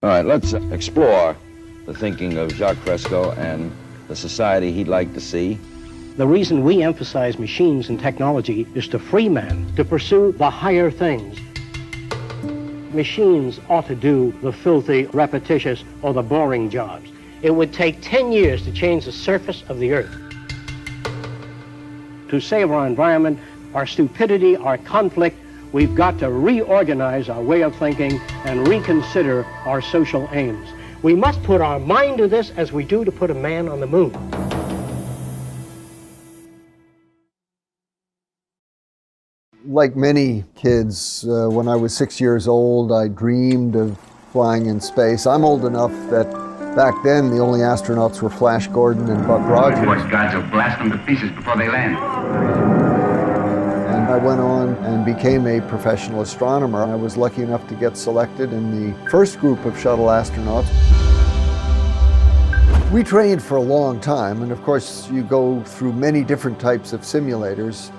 All right, let's explore the thinking of Jacques Fresco and the society he'd like to see. The reason we emphasize machines and technology is to free man to pursue the higher things. Machines ought to do the filthy, repetitious, or the boring jobs. It would take 10 years to change the surface of the earth. To save our environment, our stupidity, our conflict, we've got to reorganize our way of thinking and reconsider our social aims. We must put our mind to this as we do to put a man on the moon. Like many kids, when I was 6 years old, I dreamed of flying in space. I'm old enough that back then the only astronauts were Flash Gordon and Buck Rogers. Force guards will blast them to pieces before they land. And I went on and became a professional astronomer. I was lucky enough to get selected in the first group of shuttle astronauts. We trained for a long time, and of course you go through many different types of simulators.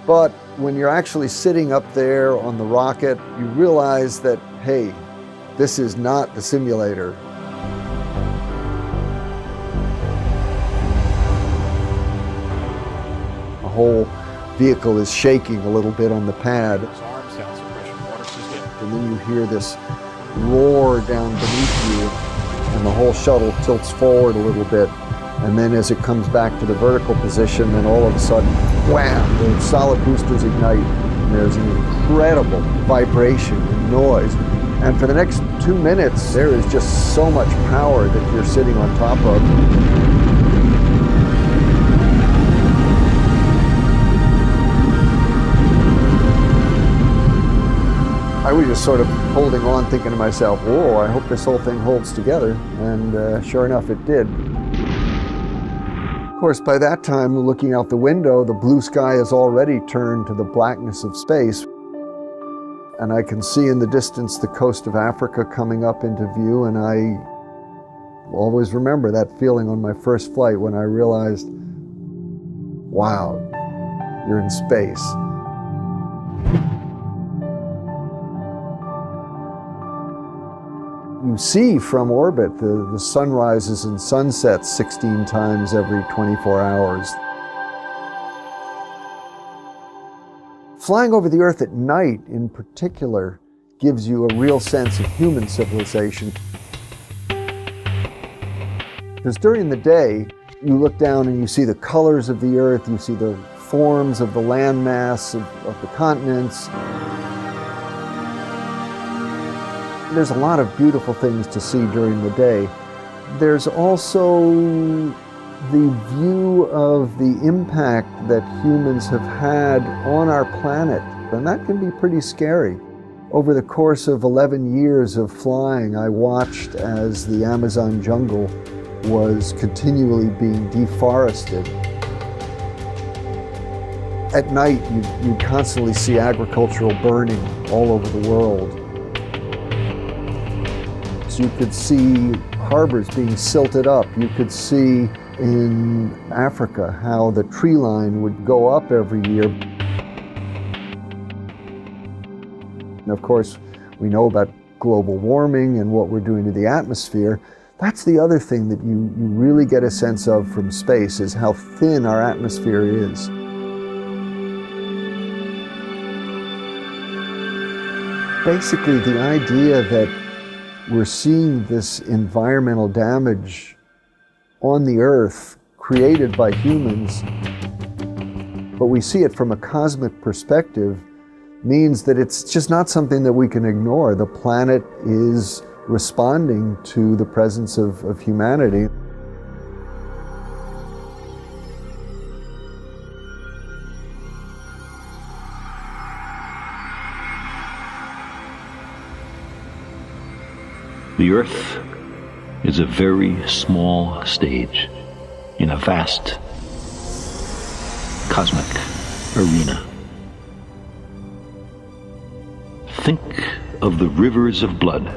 But when you're actually sitting up there on the rocket, you realize that, hey, this is not the simulator. The whole vehicle is shaking a little bit on the pad. And then you hear this roar down beneath you, and the whole shuttle tilts forward a little bit. And then as it comes back to the vertical position, then all of a sudden, wham, the solid boosters ignite. And there's an incredible vibration and noise. And for the next 2 minutes, there is just so much power that you're sitting on top of. I was just sort of holding on, thinking to myself, whoa, I hope this whole thing holds together. And sure enough, it did. Of course, by that time, looking out the window, the blue sky has already turned to the blackness of space. And I can see in the distance the coast of Africa coming up into view, and I always remember that feeling on my first flight when I realized, wow, you're in space. You see from orbit the sunrises and sunsets 16 times every 24 hours. Flying over the Earth at night, in particular, gives you a real sense of human civilization. Because during the day, you look down and you see the colors of the Earth, you see the forms of the landmass of the continents. There's a lot of beautiful things to see during the day. There's also the view of the impact that humans have had on our planet, and that can be pretty scary. Over the course of 11 years of flying, I watched as the Amazon jungle was continually being deforested. At night, you'd constantly see agricultural burning all over the world. You could see harbors being silted up. You could see in Africa how the tree line would go up every year. And of course, we know about global warming and what we're doing to the atmosphere. That's the other thing that you really get a sense of from space, is how thin our atmosphere is. Basically, the idea that we're seeing this environmental damage on the Earth created by humans, but we see it from a cosmic perspective, means that it's just not something that we can ignore. The planet is responding to the presence of humanity. The Earth is a very small stage in a vast cosmic arena. Think of the rivers of blood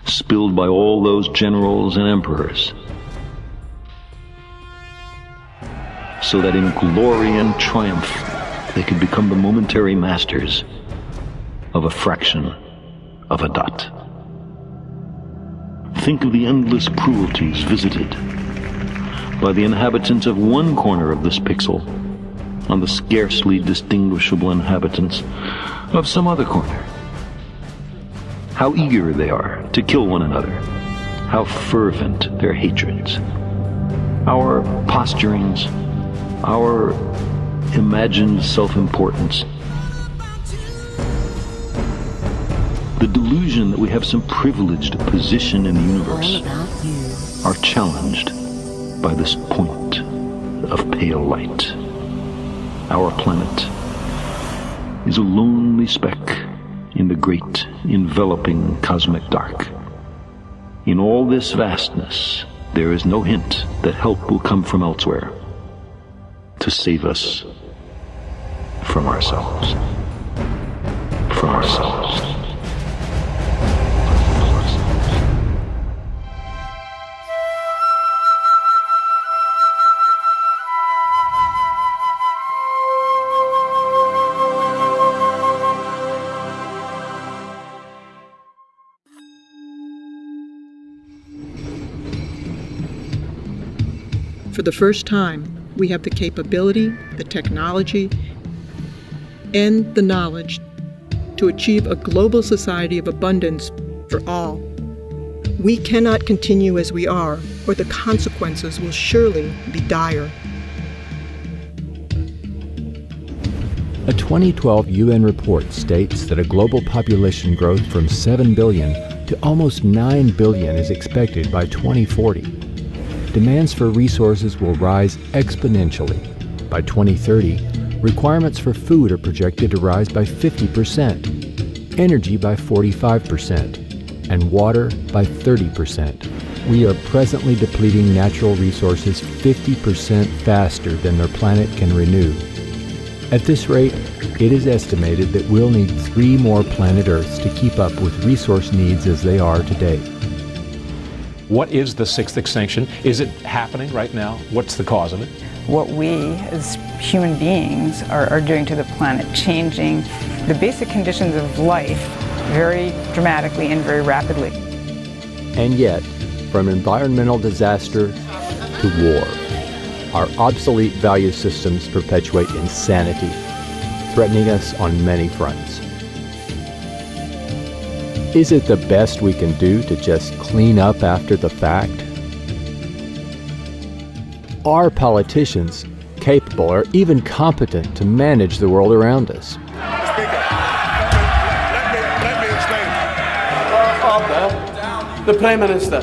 spilled by all those generals and emperors, so that in glory and triumph they could become the momentary masters of a fraction of a dot. Think of the endless cruelties visited by the inhabitants of one corner of this pixel on the scarcely distinguishable inhabitants of some other corner. How eager they are to kill one another. How fervent their hatreds. Our posturings, our imagined self-importance. The delusion that we have some privileged position in the universe are challenged by this point of pale light. Our planet is a lonely speck in the great enveloping cosmic dark. In all this vastness, there is no hint that help will come from elsewhere to save us from ourselves. From ourselves. For the first time, we have the capability, the technology, and the knowledge to achieve a global society of abundance for all. We cannot continue as we are, or the consequences will surely be dire. A 2012 UN report states that a global population growth from 7 billion to almost 9 billion is expected by 2040. Demands for resources will rise exponentially. By 2030, requirements for food are projected to rise by 50%, energy by 45%, and water by 30%. We are presently depleting natural resources 50% faster than their planet can renew. At this rate, it is estimated that we'll need 3 more planet Earths to keep up with resource needs as they are today. What is the 6th extinction? Is it happening right now? What's the cause of it? What we as human beings are doing to the planet, changing the basic conditions of life very dramatically and very rapidly. And yet, from environmental disaster to war, our obsolete value systems perpetuate insanity, threatening us on many fronts. Is it the best we can do to just clean up after the fact? Are politicians capable or even competent to manage the world around us? Speaker, let me explain. The Prime Minister.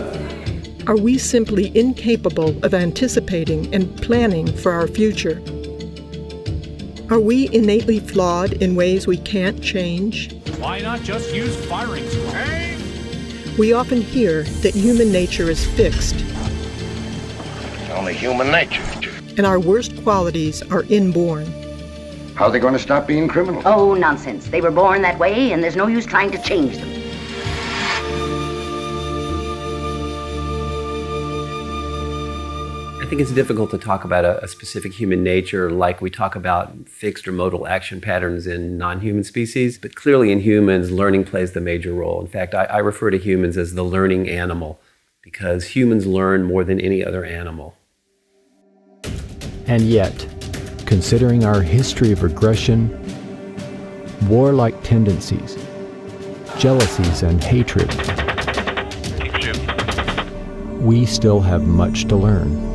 Are we simply incapable of anticipating and planning for our future? Are we innately flawed in ways we can't change? Why not just use firing squad? We often hear that human nature is fixed. Only human nature. And our worst qualities are inborn. How are they going to stop being criminals? Oh, nonsense. They were born that way, and there's no use trying to change them. I think it's difficult to talk about a specific human nature like we talk about fixed or modal action patterns in non-human species, but clearly in humans, learning plays the major role. In fact, I refer to humans as the learning animal because humans learn more than any other animal. And yet, considering our history of aggression, warlike tendencies, jealousies, and hatred, we still have much to learn.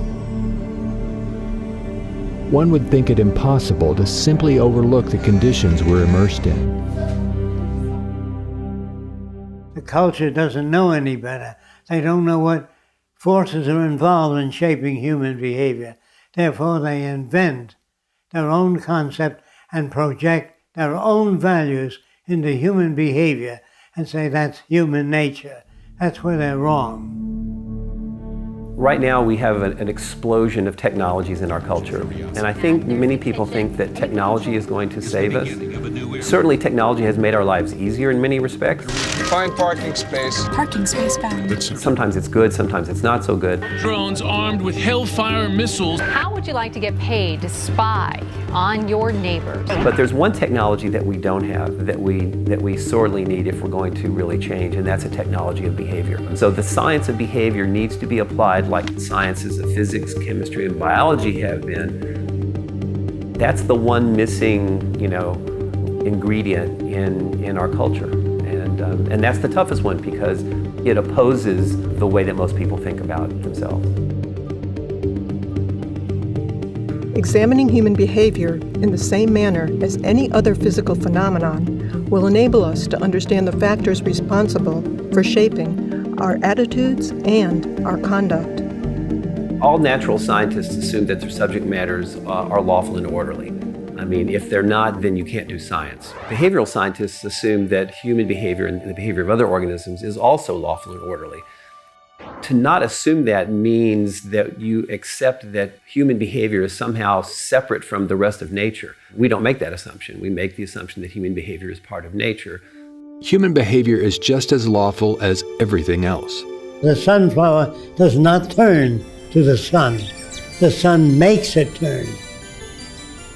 One would think it impossible to simply overlook the conditions we're immersed in. The culture doesn't know any better. They don't know what forces are involved in shaping human behavior. Therefore, they invent their own concept and project their own values into human behavior and say that's human nature. That's where they're wrong. Right now we have an explosion of technologies in our culture, and I think many people think that technology is going to save us. Certainly technology has made our lives easier in many respects. Find parking space. Parking space found. Sometimes it's good, sometimes it's not so good. Drones armed with Hellfire missiles. How would you like to get paid to spy on your neighbors? But there's one technology that we don't have that we sorely need if we're going to really change, and that's a technology of behavior. So the science of behavior needs to be applied like the sciences of physics, chemistry, and biology have been. That's the one missing, ingredient in our culture. And that's the toughest one because it opposes the way that most people think about themselves. Examining human behavior in the same manner as any other physical phenomenon will enable us to understand the factors responsible for shaping our attitudes and our conduct. All natural scientists assume that their subject matters are lawful and orderly. I mean, if they're not, then you can't do science. Behavioral scientists assume that human behavior and the behavior of other organisms is also lawful and orderly. To not assume that means that you accept that human behavior is somehow separate from the rest of nature. We don't make that assumption. We make the assumption that human behavior is part of nature. Human behavior is just as lawful as everything else. The sunflower does not turn to the sun. The sun makes it turn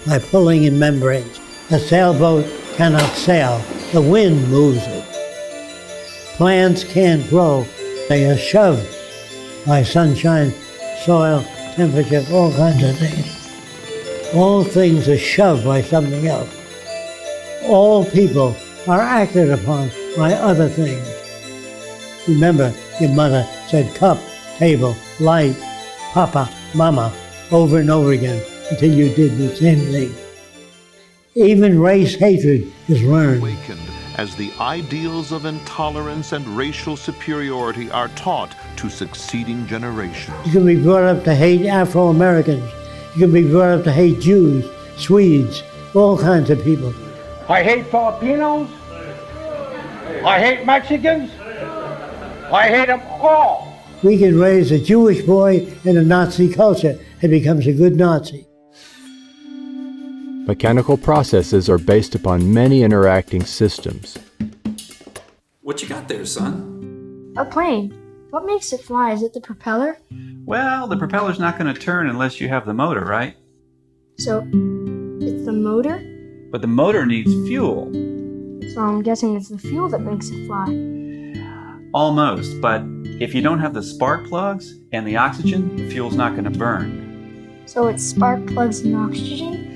by pulling in membranes. A sailboat cannot sail. The wind moves it. Plants can't grow. They are shoved by sunshine, soil, temperature, all kinds of things. All things are shoved by something else. All people are acted upon by other things. Remember, your mother said cup, table, light, papa, mama, over and over again until you did the same thing. Even race hatred is learned. As the ideals of intolerance and racial superiority are taught to succeeding generations. You can be brought up to hate Afro-Americans. You can be brought up to hate Jews, Swedes, all kinds of people. I hate Filipinos. I hate Mexicans. I hate them all. We can raise a Jewish boy in a Nazi culture and becomes a good Nazi. Mechanical processes are based upon many interacting systems. What you got there, son? A plane. What makes it fly? Is it the propeller? Well, the propeller's not going to turn unless you have the motor, right? So, it's the motor? But the motor needs fuel. So I'm guessing it's the fuel that makes it fly. Almost, but if you don't have the spark plugs and the oxygen, the fuel's not going to burn. So it's spark plugs and oxygen?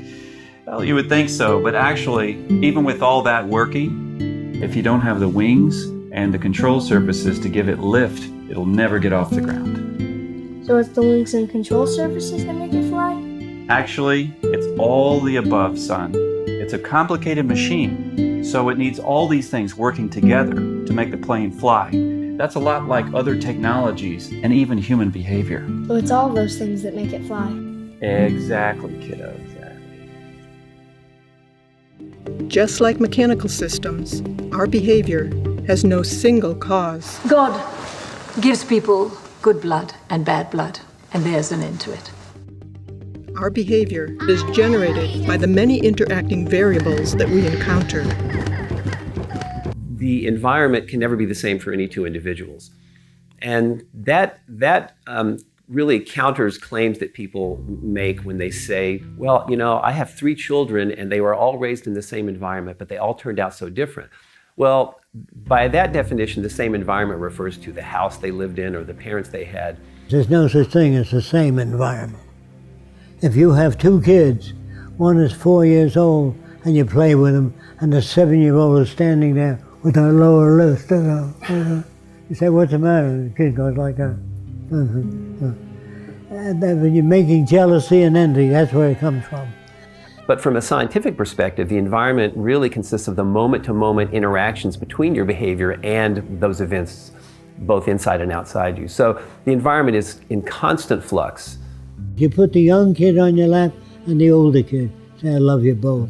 Well, you would think so, but actually, even with all that working, if you don't have the wings and the control surfaces to give it lift, it'll never get off the ground. So it's the wings and control surfaces that make it fly? Actually, it's all the above, son. It's a complicated machine, so it needs all these things working together to make the plane fly. That's a lot like other technologies and even human behavior. So it's all those things that make it fly? Exactly, kiddo, exactly. Just like mechanical systems, our behavior has no single cause. God gives people good blood and bad blood, and there's an end to it. Our behavior is generated by the many interacting variables that we encounter. The environment can never be the same for any two individuals. And that really counters claims that people make when they say, well, I have 3 children and they were all raised in the same environment, but they all turned out so different. Well, by that definition, the same environment refers to the house they lived in or the parents they had. There's no such thing as the same environment. If you have 2 kids, one is 4 years old and you play with them, and the 7-year-old is standing there with her lower lip, you say, what's the matter? The kid goes like that. And when you're making jealousy and envy, that's where it comes from. But from a scientific perspective, the environment really consists of the moment-to-moment interactions between your behavior and those events, both inside and outside you. So the environment is in constant flux. You put the young kid on your lap and the older kid, say, I love you both.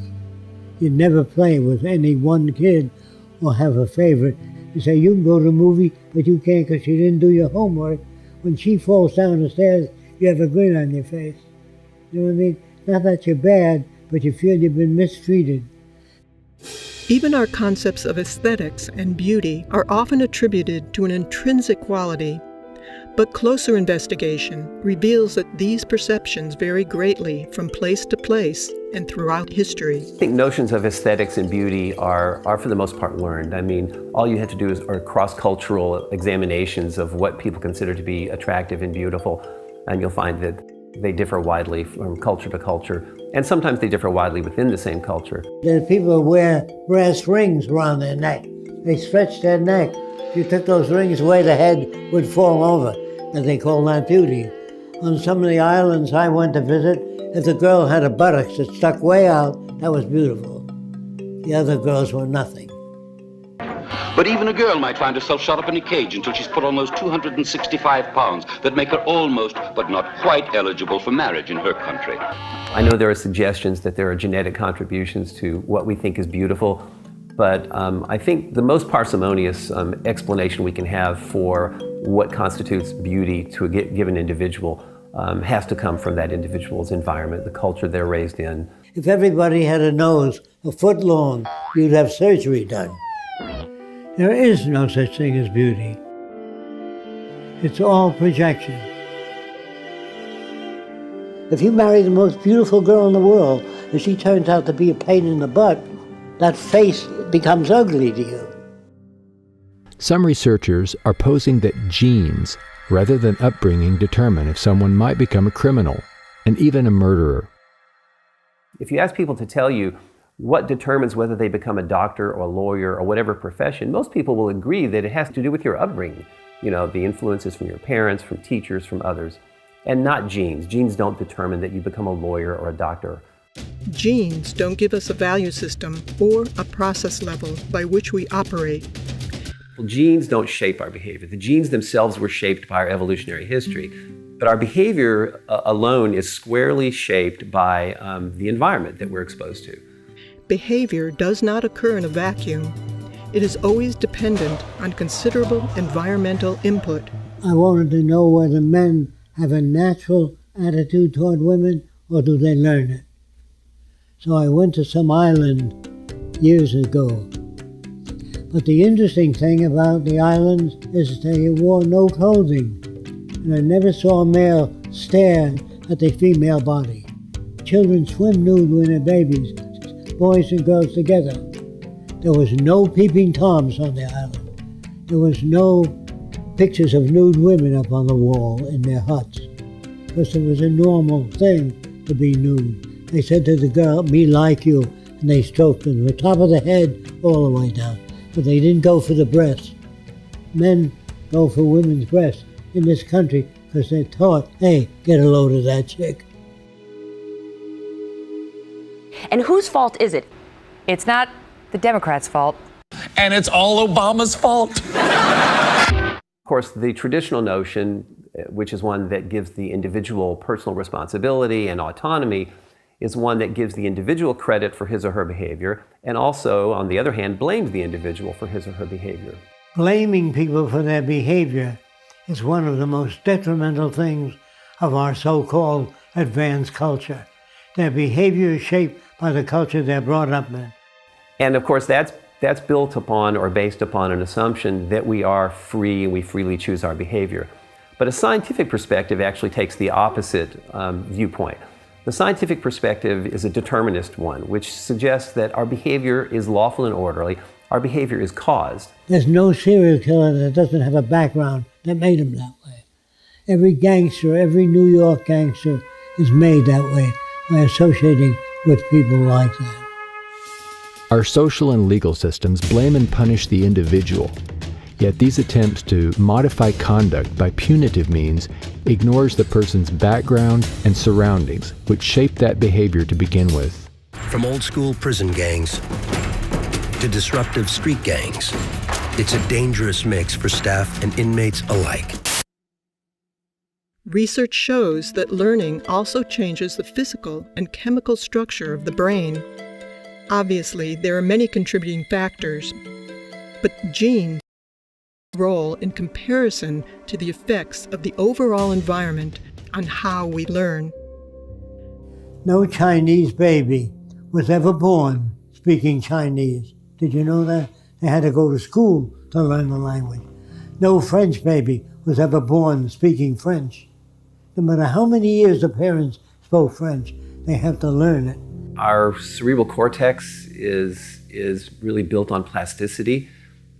You never play with any one kid or have a favorite. You say, you can go to a movie, but you can't because you didn't do your homework. When she falls down the stairs, you have a grin on your face. You know what I mean? Not that you're bad, but you feel you've been mistreated. Even our concepts of aesthetics and beauty are often attributed to an intrinsic quality, but closer investigation reveals that these perceptions vary greatly from place to place and throughout history. I think notions of aesthetics and beauty are for the most part learned. I mean, all you have to do are cross-cultural examinations of what people consider to be attractive and beautiful, and you'll find that they differ widely from culture to culture, and sometimes they differ widely within the same culture. There are people who wear brass rings around their neck. They stretch their neck. If you took those rings away, the head would fall over, and they call that beauty. On some of the islands I went to visit, if the girl had a buttocks that stuck way out, that was beautiful. The other girls were nothing. But even a girl might find herself shut up in a cage until she's put on those 265 pounds that make her almost, but not quite eligible for marriage in her country. I know there are suggestions that there are genetic contributions to what we think is beautiful, but I think the most parsimonious explanation we can have for what constitutes beauty to a given individual has to come from that individual's environment, the culture they're raised in. If everybody had a nose a foot long, you'd have surgery done. There is no such thing as beauty. It's all projection. If you marry the most beautiful girl in the world, and she turns out to be a pain in the butt, that face becomes ugly to you. Some researchers are posing that genes, rather than upbringing, determine if someone might become a criminal and even a murderer. If you ask people to tell you what determines whether they become a doctor or a lawyer or whatever profession, most people will agree that it has to do with your upbringing. You know, the influences from your parents, from teachers, from others, and not genes. Genes don't determine that you become a lawyer or a doctor. Genes don't give us a value system or a process level by which we operate. Well, genes don't shape our behavior. The genes themselves were shaped by our evolutionary history, but our behavior alone is squarely shaped by the environment that we're exposed to. Behavior does not occur in a vacuum. It is always dependent on considerable environmental input. I wanted to know whether men have a natural attitude toward women or do they learn it. So I went to some island years ago. But the interesting thing about the islands is they wore no clothing. And I never saw a male stare at the female body. Children swim nude when they're babies, boys and girls together. There was no peeping Toms on the island. There was no pictures of nude women up on the wall in their huts, because it was a normal thing to be nude. They said to the girl, "Me like you," and they stroked them from the top of the head all the way down. But they didn't go for the breasts. Men go for women's breasts in this country because they're taught, hey, get a load of that chick. And whose fault is it? It's not the Democrats' fault. And it's all Obama's fault. Of course, the traditional notion, which is one that gives the individual personal responsibility and autonomy, is one that gives the individual credit for his or her behavior, and also, on the other hand, blames the individual for his or her behavior. Blaming people for their behavior is one of the most detrimental things of our so-called advanced culture. Their behavior is shaped by the culture they're brought up in. And of course, that's built upon or based upon an assumption that we are free and we freely choose our behavior. But a scientific perspective actually takes the opposite viewpoint. The scientific perspective is a determinist one, which suggests that our behavior is lawful and orderly. Our behavior is caused. There's no serial killer that doesn't have a background that made him that way. Every gangster, every New York gangster is made that way by associating with people like that. Our social and legal systems blame and punish the individual. Yet these attempts to modify conduct by punitive means ignores the person's background and surroundings, which shape that behavior to begin with. From old-school prison gangs to disruptive street gangs, it's a dangerous mix for staff and inmates alike. Research shows that learning also changes the physical and chemical structure of the brain. Obviously, there are many contributing factors, but genes role in comparison to the effects of the overall environment on how we learn. No Chinese baby was ever born speaking Chinese. Did you know that? They had to go to school to learn the language. No French baby was ever born speaking French. No matter how many years the parents spoke French, they have to learn it. Our cerebral cortex is really built on plasticity.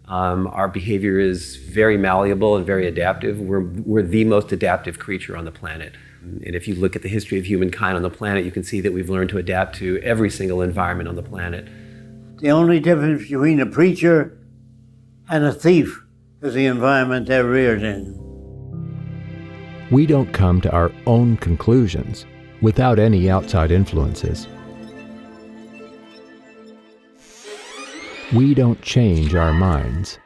Our behavior is very malleable and very adaptive. We're the most adaptive creature on the planet. And if you look at the history of humankind on the planet, you can see that we've learned to adapt to every single environment on the planet. The only difference between a preacher and a thief is the environment they're reared in. We don't come to our own conclusions without any outside influences. We don't change our minds.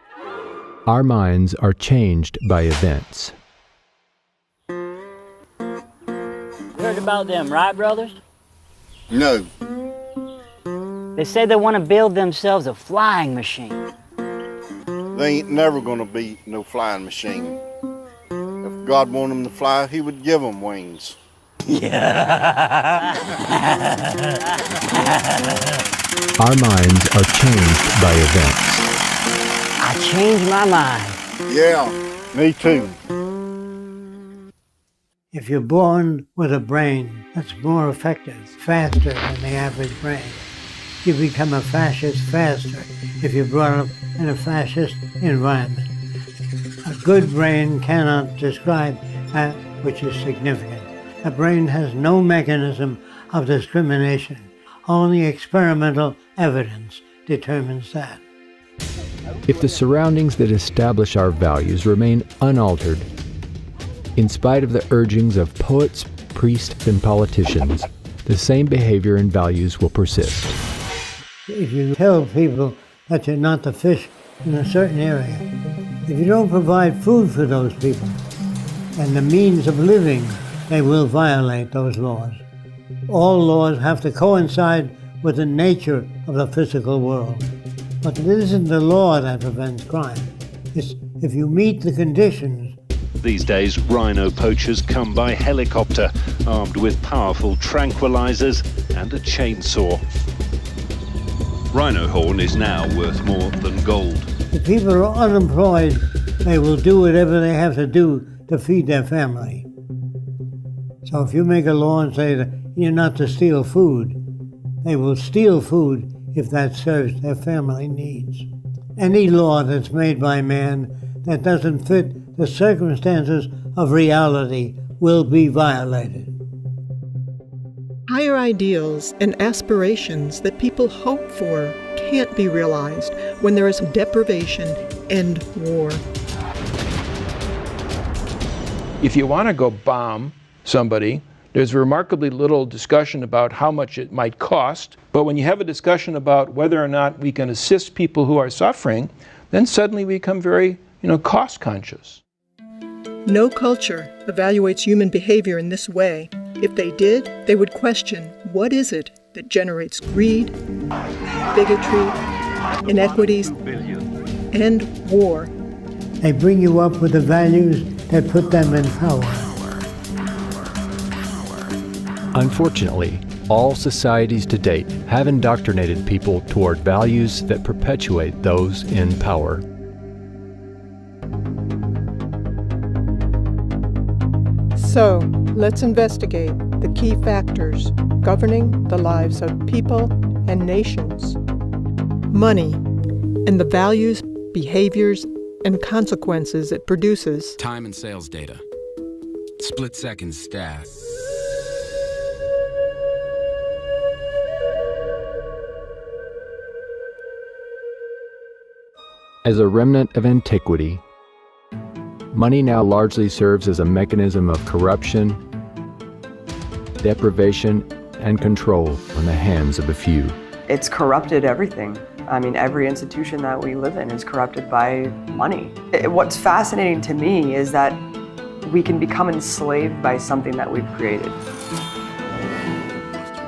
Our minds are changed by events. Heard about them, right, brothers? No. They say they want to build themselves a flying machine. They ain't never gonna be no flying machine. If God wanted them to fly, he would give them wings. Our minds are changed by events. I changed my mind. Yeah, me too. If you're born with a brain that's more effective, faster than the average brain, you become a fascist faster if you're brought up in a fascist environment. A good brain cannot describe that which is significant. A brain has no mechanism of discrimination. Only experimental evidence determines that. If the surroundings that establish our values remain unaltered, in spite of the urgings of poets, priests, and politicians, the same behavior and values will persist. If you tell people that you're not to fish in a certain area, if you don't provide food for those people and the means of living, they will violate those laws. All laws have to coincide with the nature of the physical world. But it isn't the law that prevents crime. It's if you meet the conditions. These days, rhino poachers come by helicopter, armed with powerful tranquilizers and a chainsaw. Rhino horn is now worth more than gold. If people are unemployed, they will do whatever they have to do to feed their family. So if you make a law and say that you're not to steal food, they will steal food if that serves their family needs. Any law that's made by man that doesn't fit the circumstances of reality will be violated. Higher ideals and aspirations that people hope for can't be realized when there is deprivation and war. If you want to go bomb somebody, there's remarkably little discussion about how much it might cost. But when you have a discussion about whether or not we can assist people who are suffering, then suddenly we become very, cost conscious. No culture evaluates human behavior in this way. If they did, they would question what is it that generates greed, bigotry, inequities, and war. They bring you up with the values that put them in power. Unfortunately, all societies to date have indoctrinated people toward values that perpetuate those in power. So, let's investigate the key factors governing the lives of people and nations. Money and the values, behaviors, and consequences it produces. Time and sales data. Split-second stats. As a remnant of antiquity, money now largely serves as a mechanism of corruption, deprivation, and control in the hands of a few. It's corrupted everything. I mean, every institution that we live in is corrupted by money. What's fascinating to me is that we can become enslaved by something that we've created.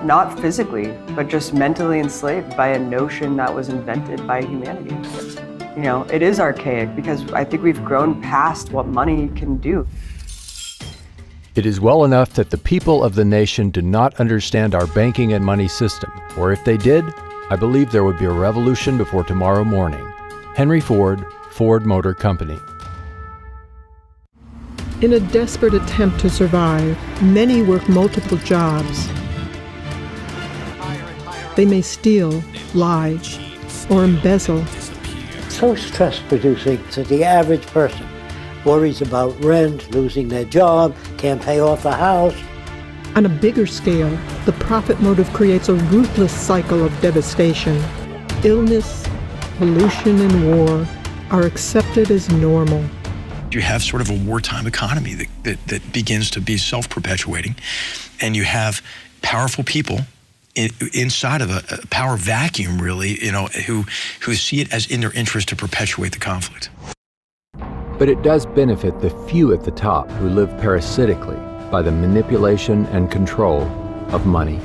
Not physically, but just mentally enslaved by a notion that was invented by humanity. It is archaic because I think we've grown past what money can do. It is well enough that the people of the nation do not understand our banking and money system, or if they did, I believe there would be a revolution before tomorrow morning. Henry Ford, Ford Motor Company. In a desperate attempt to survive, many work multiple jobs. They may steal, lie, or embezzle. So stress-producing that the average person worries about rent, losing their job, can't pay off the house. On a bigger scale, the profit motive creates a ruthless cycle of devastation. Illness, pollution, and war are accepted as normal. You have sort of a wartime economy that begins to be self-perpetuating, and you have powerful people inside of a power vacuum, really, who see it as in their interest to perpetuate the conflict. But it does benefit the few at the top who live parasitically by the manipulation and control of money.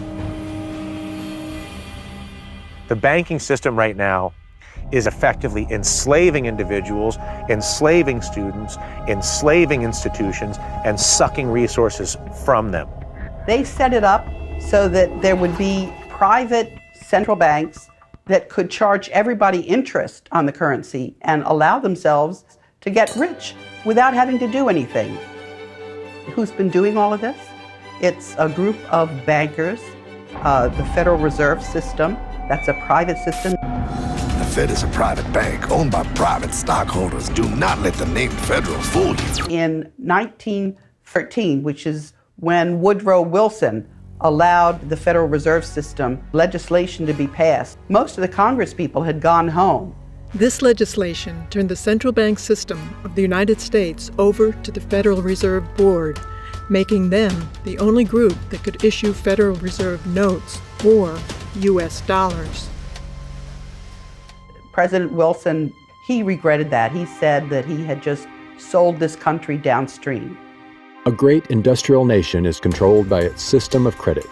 The banking system right now is effectively enslaving individuals, enslaving students, enslaving institutions, and sucking resources from them. They set it up so that there would be private central banks that could charge everybody interest on the currency and allow themselves to get rich without having to do anything. Who's been doing all of this? It's a group of bankers, the Federal Reserve System, that's a private system. The Fed is a private bank owned by private stockholders. Do not let the name Federal fool you. In 1913, which is when Woodrow Wilson allowed the Federal Reserve System legislation to be passed, most of the Congress people had gone home. This legislation turned the central bank system of the United States over to the Federal Reserve Board, making them the only group that could issue Federal Reserve notes or U.S. dollars. President Wilson, he regretted that. He said that he had just sold this country downstream. A great industrial nation is controlled by its system of credit.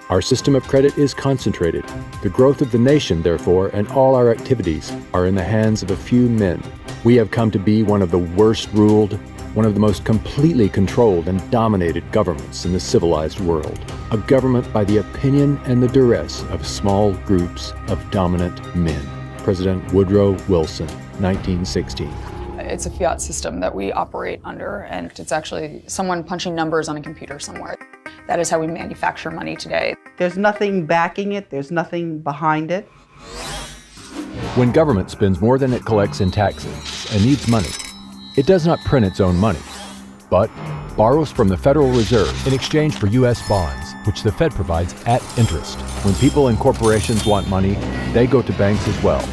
Our system of credit is concentrated. The growth of the nation, therefore, and all our activities are in the hands of a few men. We have come to be one of the worst ruled, one of the most completely controlled and dominated governments in the civilized world. A government by the opinion and the duress of small groups of dominant men. President Woodrow Wilson, 1916. It's a fiat system that we operate under, and it's actually someone punching numbers on a computer somewhere. That is how we manufacture money today. There's nothing backing it, there's nothing behind it. When government spends more than it collects in taxes and needs money, it does not print its own money, but borrows from the Federal Reserve in exchange for U.S. bonds, which the Fed provides at interest. When people and corporations want money, they go to banks as well.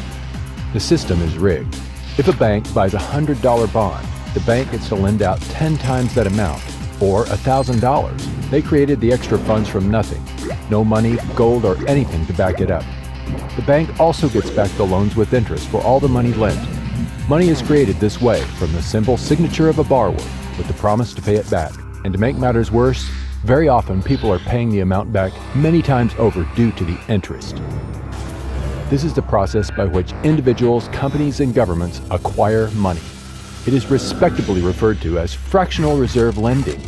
The system is rigged. If a bank buys a $100 bond, the bank gets to lend out 10 times that amount, or $1,000. They created the extra funds from nothing. No money, gold, or anything to back it up. The bank also gets back the loans with interest for all the money lent. Money is created this way from the simple signature of a borrower with the promise to pay it back. And to make matters worse, very often people are paying the amount back many times over due to the interest. This is the process by which individuals, companies, and governments acquire money. It is respectably referred to as fractional reserve lending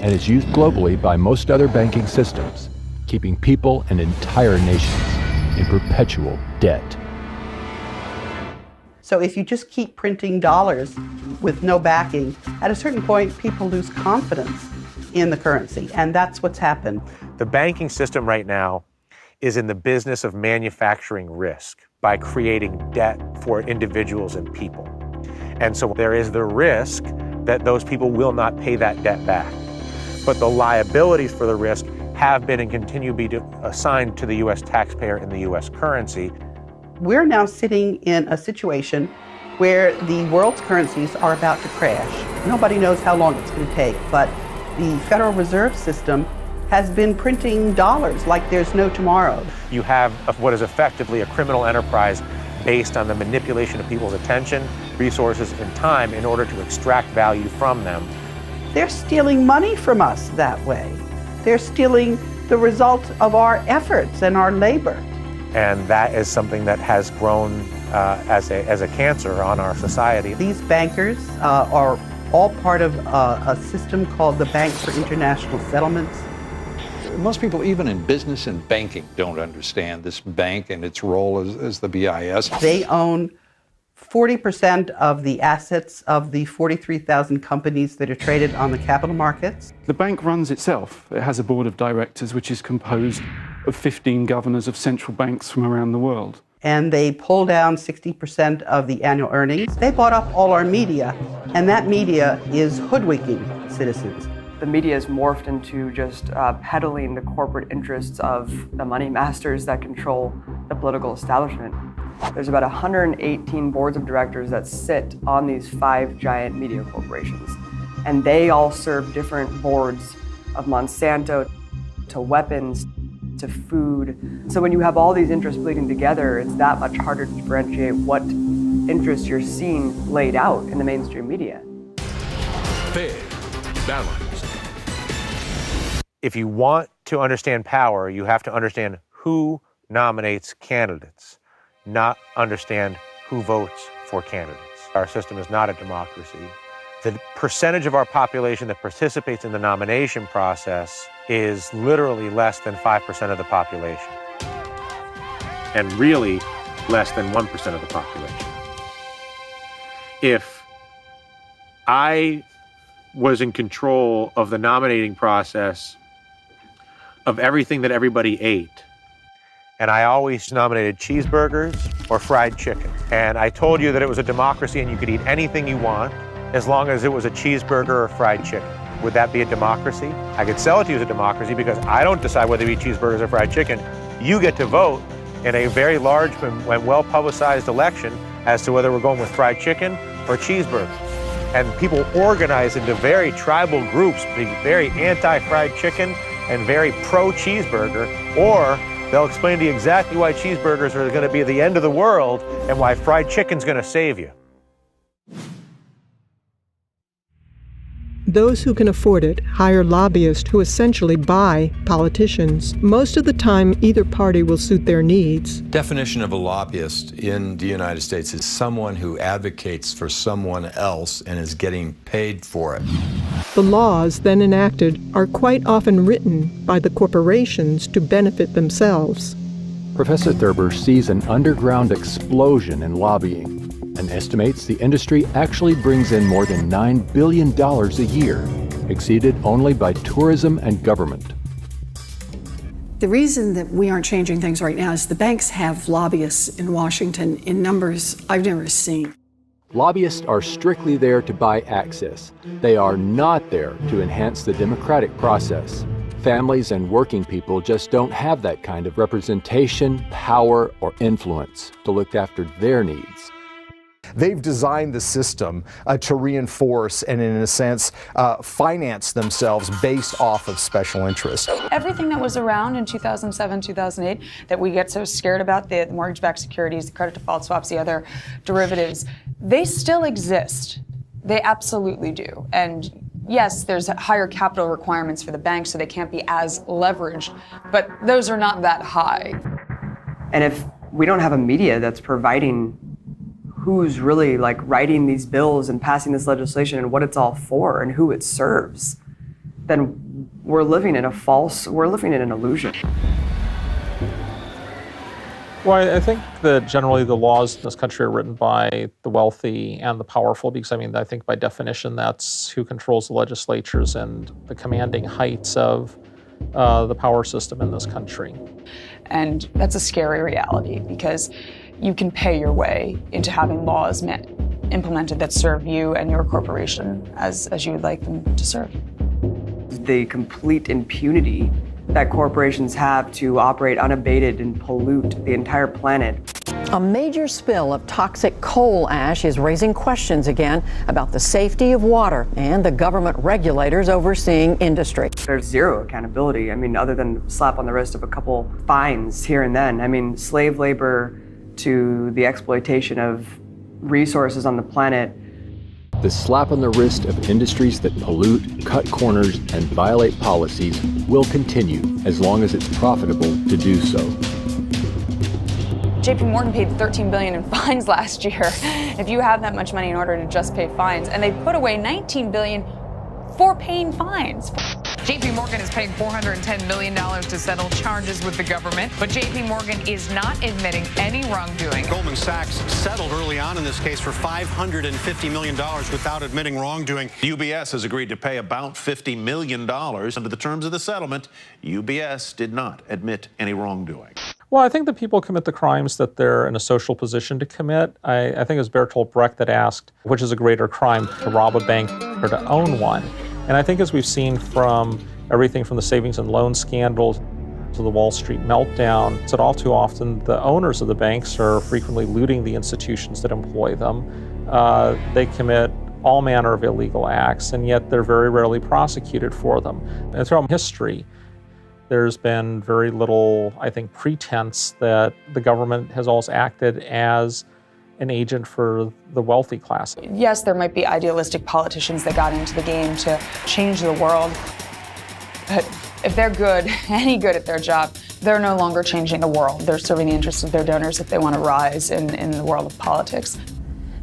and is used globally by most other banking systems, keeping people and entire nations in perpetual debt. So if you just keep printing dollars with no backing, at a certain point, people lose confidence in the currency, and that's what's happened. The banking system right now is in the business of manufacturing risk by creating debt for individuals and people. And so there is the risk that those people will not pay that debt back. But the liabilities for the risk have been and continue to be assigned to the U.S. taxpayer in the U.S. currency. We're now sitting in a situation where the world's currencies are about to crash. Nobody knows how long it's going to take, but the Federal Reserve System has been printing dollars like there's no tomorrow. You have what is effectively a criminal enterprise based on the manipulation of people's attention, resources, and time in order to extract value from them. They're stealing money from us that way. They're stealing the result of our efforts and our labor. And that is something that has grown as a cancer on our society. These bankers are all part of a system called the Bank for International Settlements. Most people, even in business and banking, don't understand this bank and its role as the BIS. They own 40% of the assets of the 43,000 companies that are traded on the capital markets. The bank runs itself. It has a board of directors which is composed of 15 governors of central banks from around the world. And they pull down 60% of the annual earnings. They bought up all our media, and that media is hoodwinking citizens. The media has morphed into just peddling the corporate interests of the money masters that control the political establishment. There's about 118 boards of directors that sit on these 5 giant media corporations. And they all serve different boards, of Monsanto to weapons to food. So when you have all these interests bleeding together, it's that much harder to differentiate what interests you're seeing laid out in the mainstream media. Fair, balanced. If you want to understand power, you have to understand who nominates candidates, not understand who votes for candidates. Our system is not a democracy. The percentage of our population that participates in the nomination process is literally less than 5% of the population, and really less than 1% of the population. If I was in control of the nominating process of everything that everybody ate, and I always nominated cheeseburgers or fried chicken, and I told you that it was a democracy and you could eat anything you want as long as it was a cheeseburger or fried chicken, would that be a democracy? I could sell it to you as a democracy because I don't decide whether to eat cheeseburgers or fried chicken. You get to vote in a very large and well-publicized election as to whether we're going with fried chicken or cheeseburger. And people organize into very tribal groups, being very anti-fried chicken and very pro-cheeseburger, or they'll explain to you exactly why cheeseburgers are going to be the end of the world and why fried chicken's going to save you. Those who can afford it hire lobbyists who essentially buy politicians. Most of the time, either party will suit their needs. Definition of a lobbyist in the United States is someone who advocates for someone else and is getting paid for it. The laws then enacted are quite often written by the corporations to benefit themselves. Professor Thurber sees an underground explosion in lobbying and estimates the industry actually brings in more than $9 billion a year, exceeded only by tourism and government. The reason that we aren't changing things right now is the banks have lobbyists in Washington in numbers I've never seen. Lobbyists are strictly there to buy access. They are not there to enhance the democratic process. Families and working people just don't have that kind of representation, power, or influence to look after their needs. They've designed the system to reinforce and, in a sense, finance themselves based off of special interests. Everything that was around in 2007, 2008, that we get so scared about, the mortgage-backed securities, the credit default swaps, the other derivatives, they still exist. They absolutely do. And yes, there's higher capital requirements for the banks, so they can't be as leveraged, but those are not that high. And if we don't have a media that's providing who's really like writing these bills and passing this legislation and what it's all for and who it serves, then we're living in an illusion. Well, I think that generally the laws in this country are written by the wealthy and the powerful, because I think by definition that's who controls the legislatures and the commanding heights of the power system in this country. And that's a scary reality, because you can pay your way into having laws implemented that serve you and your corporation as you would like them to serve. The complete impunity that corporations have to operate unabated and pollute the entire planet. A major spill of toxic coal ash is raising questions again about the safety of water and the government regulators overseeing industry. There's zero accountability. Other than slap on the wrist of a couple fines here and then. Slave labor to the exploitation of resources on the planet. The slap on the wrist of industries that pollute, cut corners, and violate policies will continue as long as it's profitable to do so. JP Morgan paid $13 billion in fines last year. If you have that much money in order to just pay fines, and they put away $19 billion for paying fines. JP Morgan is paying $410 million to settle charges with the government, but JP Morgan is not admitting any wrongdoing. Goldman Sachs settled early on in this case for $550 million without admitting wrongdoing. UBS has agreed to pay about $50 million. Under the terms of the settlement, UBS did not admit any wrongdoing. Well, I think that people commit the crimes that they're in a social position to commit. I think it was Bertolt Brecht that asked, which is a greater crime, to rob a bank or to own one? And I think as we've seen from everything from the savings and loan scandals to the Wall Street meltdown, it's that all too often the owners of the banks are frequently looting the institutions that employ them. They commit all manner of illegal acts, and yet they're very rarely prosecuted for them. And throughout history, there's been very little, I think, pretense that the government has always acted as an agent for the wealthy class. Yes, there might be idealistic politicians that got into the game to change the world, but if they're good, any good at their job, they're no longer changing the world. They're serving the interests of their donors if they want to rise in the world of politics.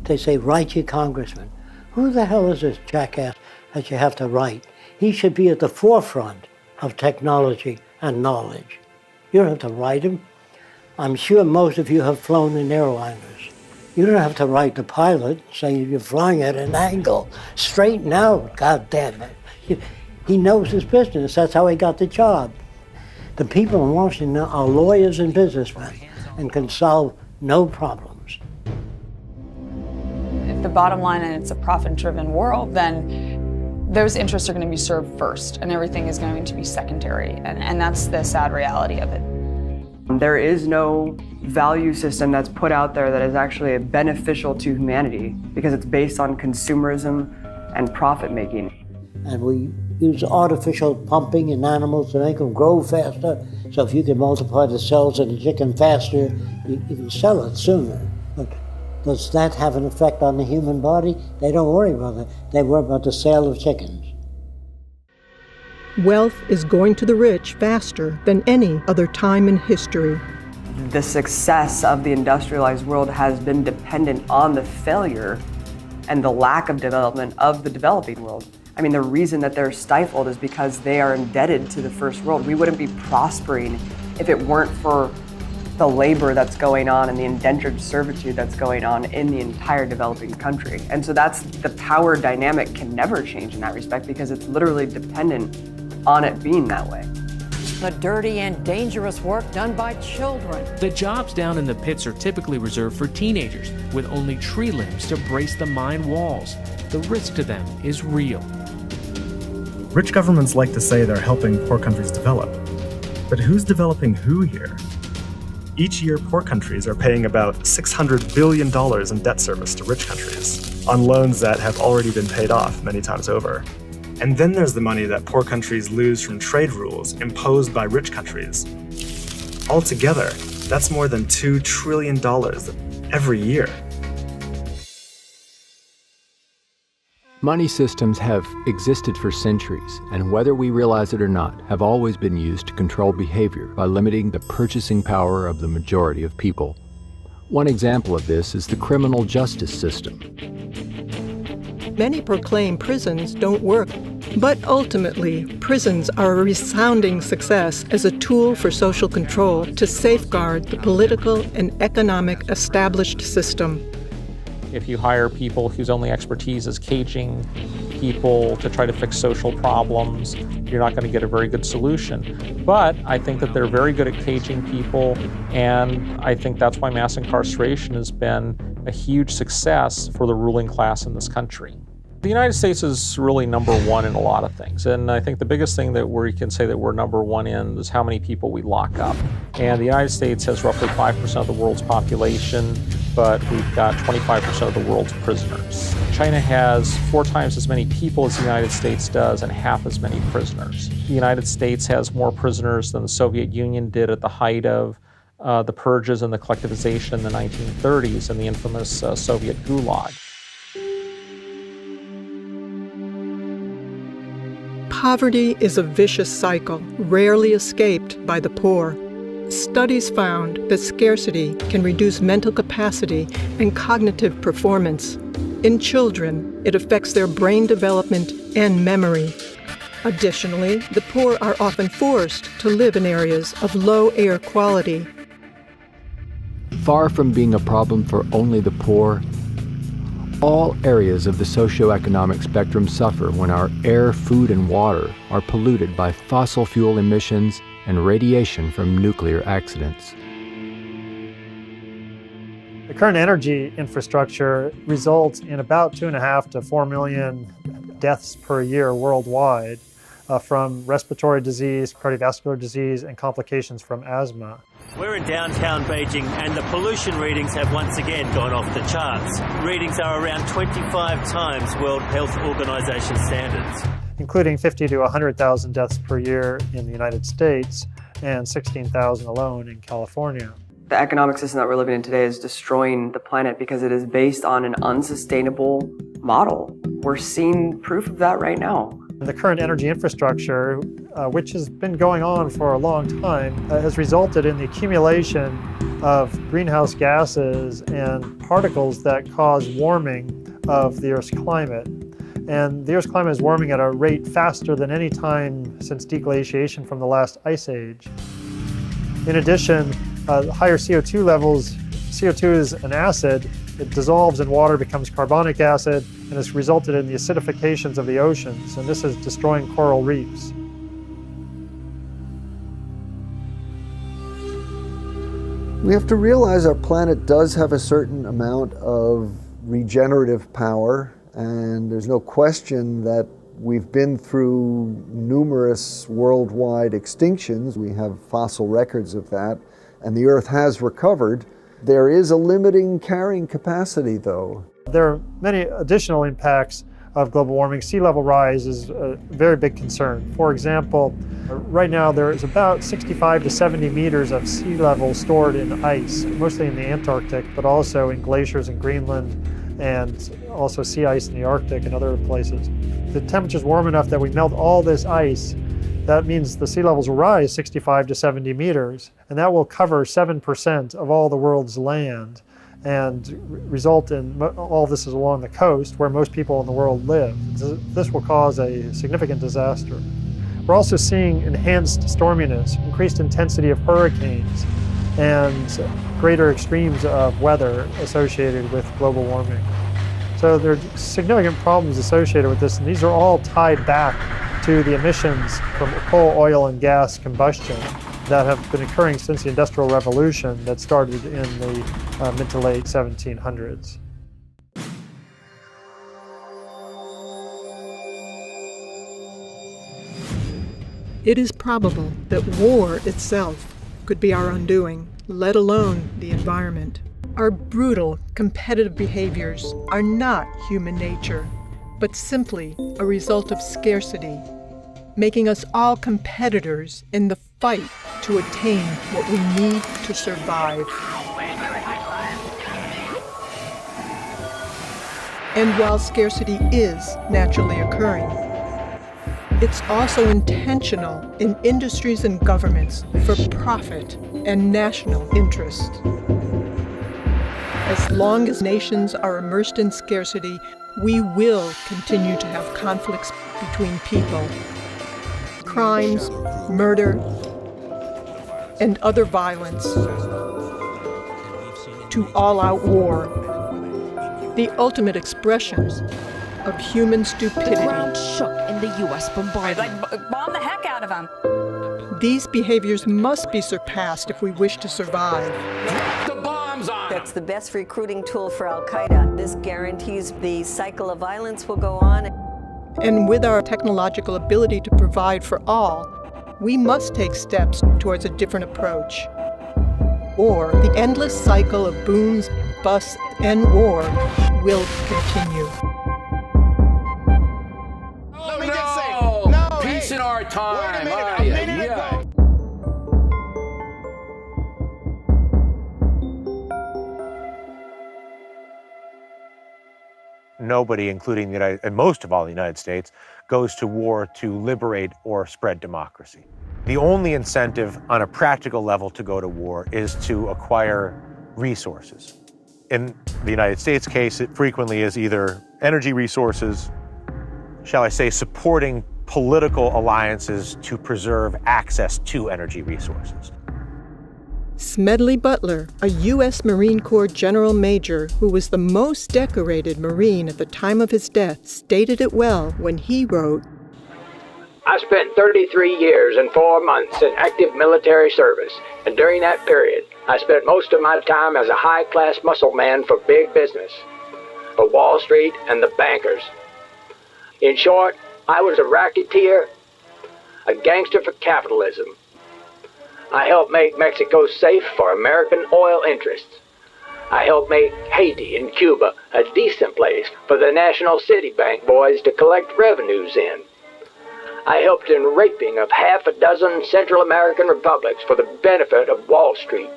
They say, write your congressman. Who the hell is this jackass that you have to write? He should be at the forefront of technology and knowledge. You don't have to write him. I'm sure most of you have flown in airliners. You don't have to write the pilot saying you're flying at an angle. Straighten out, God damn it. He knows his business. That's how he got the job. The people in Washington are lawyers and businessmen and can solve no problems. If the bottom line and it's a profit-driven world, then those interests are going to be served first, and everything is going to be secondary, and that's the sad reality of it. There is no value system that's put out there that is actually beneficial to humanity because it's based on consumerism and profit-making. And we use artificial pumping in animals to make them grow faster. So if you can multiply the cells in a chicken faster, you can sell it sooner. But does that have an effect on the human body? They don't worry about it. They worry about the sale of chickens. Wealth is going to the rich faster than any other time in history. The success of the industrialized world has been dependent on the failure and the lack of development of the developing world. I mean, the reason that they're stifled is because they are indebted to the first world. We wouldn't be prospering if it weren't for the labor that's going on and the indentured servitude that's going on in the entire developing country. And so that's the power dynamic can never change in that respect because it's literally dependent on it being that way. The dirty and dangerous work done by children. The jobs down in the pits are typically reserved for teenagers with only tree limbs to brace the mine walls. The risk to them is real. Rich governments like to say they're helping poor countries develop. But who's developing who here? Each year, poor countries are paying about $600 billion in debt service to rich countries, on loans that have already been paid off many times over. And then there's the money that poor countries lose from trade rules imposed by rich countries. Altogether, that's more than $2 trillion every year. Money systems have existed for centuries, and whether we realize it or not, have always been used to control behavior by limiting the purchasing power of the majority of people. One example of this is the criminal justice system. Many proclaim prisons don't work, but ultimately, prisons are a resounding success as a tool for social control to safeguard the political and economic established system. If you hire people whose only expertise is caging people to try to fix social problems, you're not going to get a very good solution. But I think that they're very good at caging people, and I think that's why mass incarceration has been a huge success for the ruling class in this country. The United States is really number one in a lot of things, and I think the biggest thing that we can say that we're number one in is how many people we lock up. And the United States has roughly 5% of the world's population, but we've got 25% of the world's prisoners. China has 4 times as many people as the United States does and half as many prisoners. The United States has more prisoners than the Soviet Union did at the height of the purges and the collectivization in the 1930s and the infamous Soviet Gulag. Poverty is a vicious cycle, rarely escaped by the poor. Studies found that scarcity can reduce mental capacity and cognitive performance. In children, it affects their brain development and memory. Additionally, the poor are often forced to live in areas of low air quality. Far from being a problem for only the poor, all areas of the socioeconomic spectrum suffer when our air, food, and water are polluted by fossil fuel emissions and radiation from nuclear accidents. The current energy infrastructure results in about 2.5 to 4 million deaths per year worldwide from respiratory disease, cardiovascular disease, and complications from asthma. We're in downtown Beijing and the pollution readings have once again gone off the charts. Readings are around 25 times World Health Organization standards. Including 50 to 100,000 deaths per year in the United States and 16,000 alone in California. The economic system that we're living in today is destroying the planet because it is based on an unsustainable model. We're seeing proof of that right now. The current energy infrastructure, which has been going on for a long time, has resulted in the accumulation of greenhouse gases and particles that cause warming of the Earth's climate. And the Earth's climate is warming at a rate faster than any time since deglaciation from the last ice age. In addition, higher CO2 levels, CO2 is an acid, it dissolves in water, becomes carbonic acid, and has resulted in the acidifications of the oceans, and this is destroying coral reefs. We have to realize our planet does have a certain amount of regenerative power, and there's no question that we've been through numerous worldwide extinctions. We have fossil records of that, and the Earth has recovered. There is a limiting carrying capacity, though. There are many additional impacts of global warming. Sea level rise is a very big concern. For example, right now there is about 65 to 70 meters of sea level stored in ice, mostly in the Antarctic, but also in glaciers in Greenland and also sea ice in the Arctic and other places. The temperature's warm enough that we melt all this ice. That means the sea levels will rise 65 to 70 meters, and that will cover 7% of all the world's land and result in all this is along the coast where most people in the world live. This will cause a significant disaster. We're also seeing enhanced storminess, increased intensity of hurricanes, and greater extremes of weather associated with global warming. So there are significant problems associated with this, and these are all tied back to the emissions from coal, oil, and gas combustion that have been occurring since the Industrial Revolution that started in the mid to late 1700s. It is probable that war itself could be our undoing, let alone the environment. Our brutal, competitive behaviors are not human nature, but simply a result of scarcity, making us all competitors in the fight to attain what we need to survive. And while scarcity is naturally occurring, it's also intentional in industries and governments for profit and national interest. As long as nations are immersed in scarcity, we will continue to have conflicts between people. Crimes, murder, and other violence, to all-out war, the ultimate expression of human stupidity. The ground shook in the U.S. bombardment. Bomb the heck out of them. These behaviors must be surpassed if we wish to survive. The bombs on them. That's the best recruiting tool for Al-Qaeda. This guarantees the cycle of violence will go on. And with our technological ability to provide for all, we must take steps towards a different approach. Or the endless cycle of booms, busts, and war will continue. Let me just say, no, peace in our time. A minute ago. Nobody, including the United, and most of all the United States, goes to war to liberate or spread democracy. The only incentive on a practical level to go to war is to acquire resources. In the United States case, it frequently is either energy resources, shall I say, supporting political alliances to preserve access to energy resources. Smedley Butler, a U.S. Marine Corps General Major who was the most decorated Marine at the time of his death, stated it well when he wrote, I spent 33 years and 4 months in active military service, and during that period, I spent most of my time as a high-class muscle man for big business, for Wall Street and the bankers. In short, I was a racketeer, a gangster for capitalism. I helped make Mexico safe for American oil interests. I helped make Haiti and Cuba a decent place for the National City Bank boys to collect revenues in. I helped in raping of half a dozen Central American republics for the benefit of Wall Street.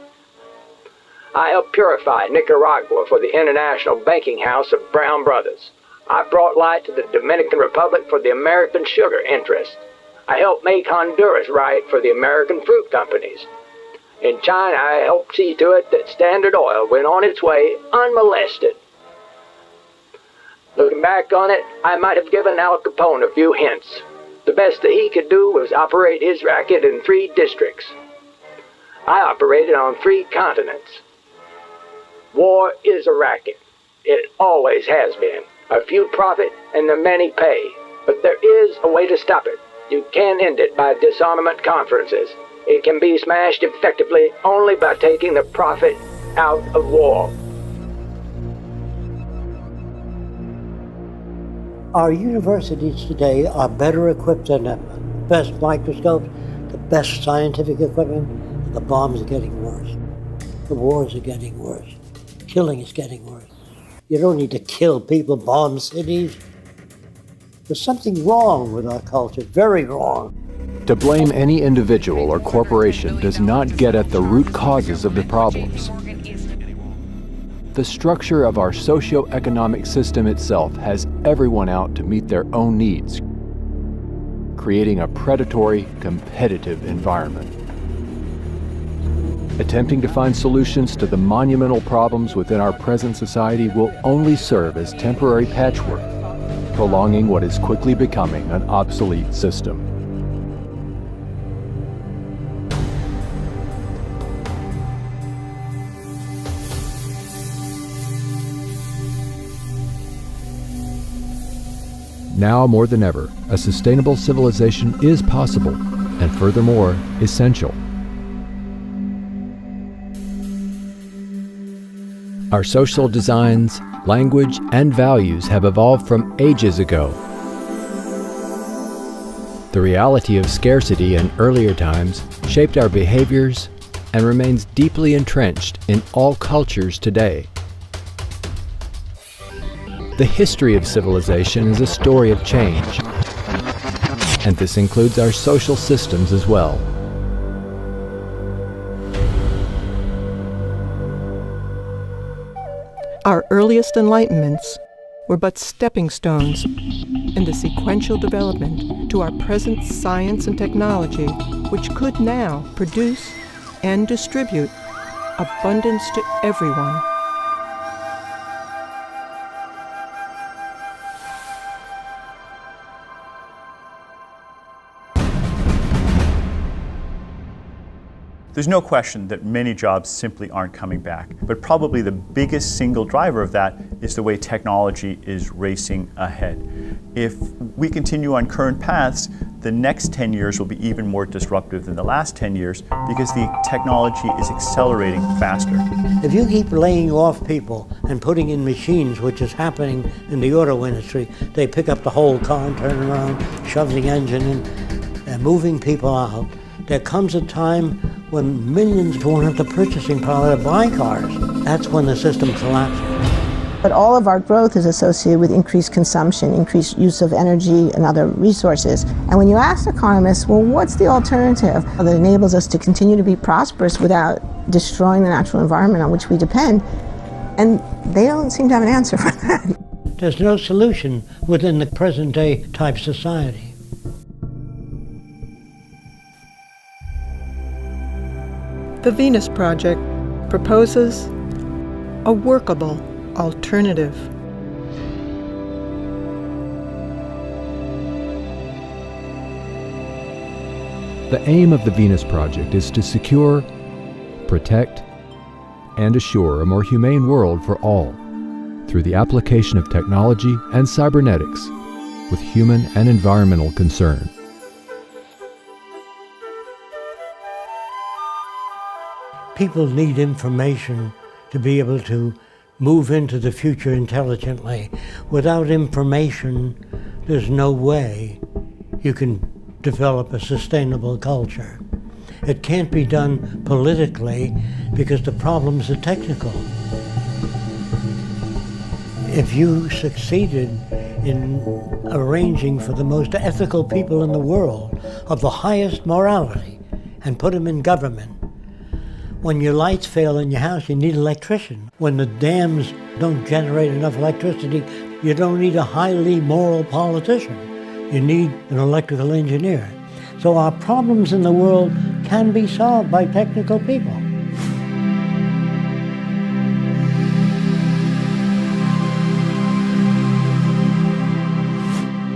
I helped purify Nicaragua for the International Banking House of Brown Brothers. I brought light to the Dominican Republic for the American sugar interests. I helped make Honduras right for the American fruit companies. In China, I helped see to it that Standard Oil went on its way unmolested. Looking back on it, I might have given Al Capone a few hints. The best that he could do was operate his racket in 3 districts. I operated on 3 continents. War is a racket. It always has been. A few profit and the many pay. But there is a way to stop it. You can end it by disarmament conferences. It can be smashed effectively only by taking the profit out of war. Our universities today are better equipped than ever. Best microscopes, the best scientific equipment. The bombs are getting worse. The wars are getting worse. Killing is getting worse. You don't need to kill people, bomb cities. There's something wrong with our culture, very wrong. To blame any individual or corporation does not get at the root causes of the problems. The structure of our socio-economic system itself has everyone out to meet their own needs, creating a predatory, competitive environment. Attempting to find solutions to the monumental problems within our present society will only serve as temporary patchwork, prolonging what is quickly becoming an obsolete system. Now more than ever, a sustainable civilization is possible, and furthermore, essential. Our social designs, language, and values have evolved from ages ago. The reality of scarcity in earlier times shaped our behaviors and remains deeply entrenched in all cultures today. The history of civilization is a story of change, and this includes our social systems as well. Our earliest enlightenments were but stepping stones in the sequential development to our present science and technology, which could now produce and distribute abundance to everyone. There's no question that many jobs simply aren't coming back, but probably the biggest single driver of that is the way technology is racing ahead. If we continue on current paths, the next 10 years will be even more disruptive than the last 10 years because the technology is accelerating faster. If you keep laying off people and putting in machines, which is happening in the auto industry, they pick up the whole car and turn around, shove the engine in, they're moving people out. There comes a time when millions won't have the purchasing power to buy cars. That's when the system collapses. But all of our growth is associated with increased consumption, increased use of energy and other resources. And when you ask economists, well, what's the alternative that enables us to continue to be prosperous without destroying the natural environment on which we depend? And they don't seem to have an answer for that. There's no solution within the present day type society. The Venus Project proposes a workable alternative. The aim of the Venus Project is to secure, protect, and assure a more humane world for all through the application of technology and cybernetics with human and environmental concern. People need information to be able to move into the future intelligently. Without information, there's no way you can develop a sustainable culture. It can't be done politically because the problems are technical. If you succeeded in arranging for the most ethical people in the world of the highest morality and put them in government, when your lights fail in your house, you need an electrician. When the dams don't generate enough electricity, you don't need a highly moral politician. You need an electrical engineer. So our problems in the world can be solved by technical people.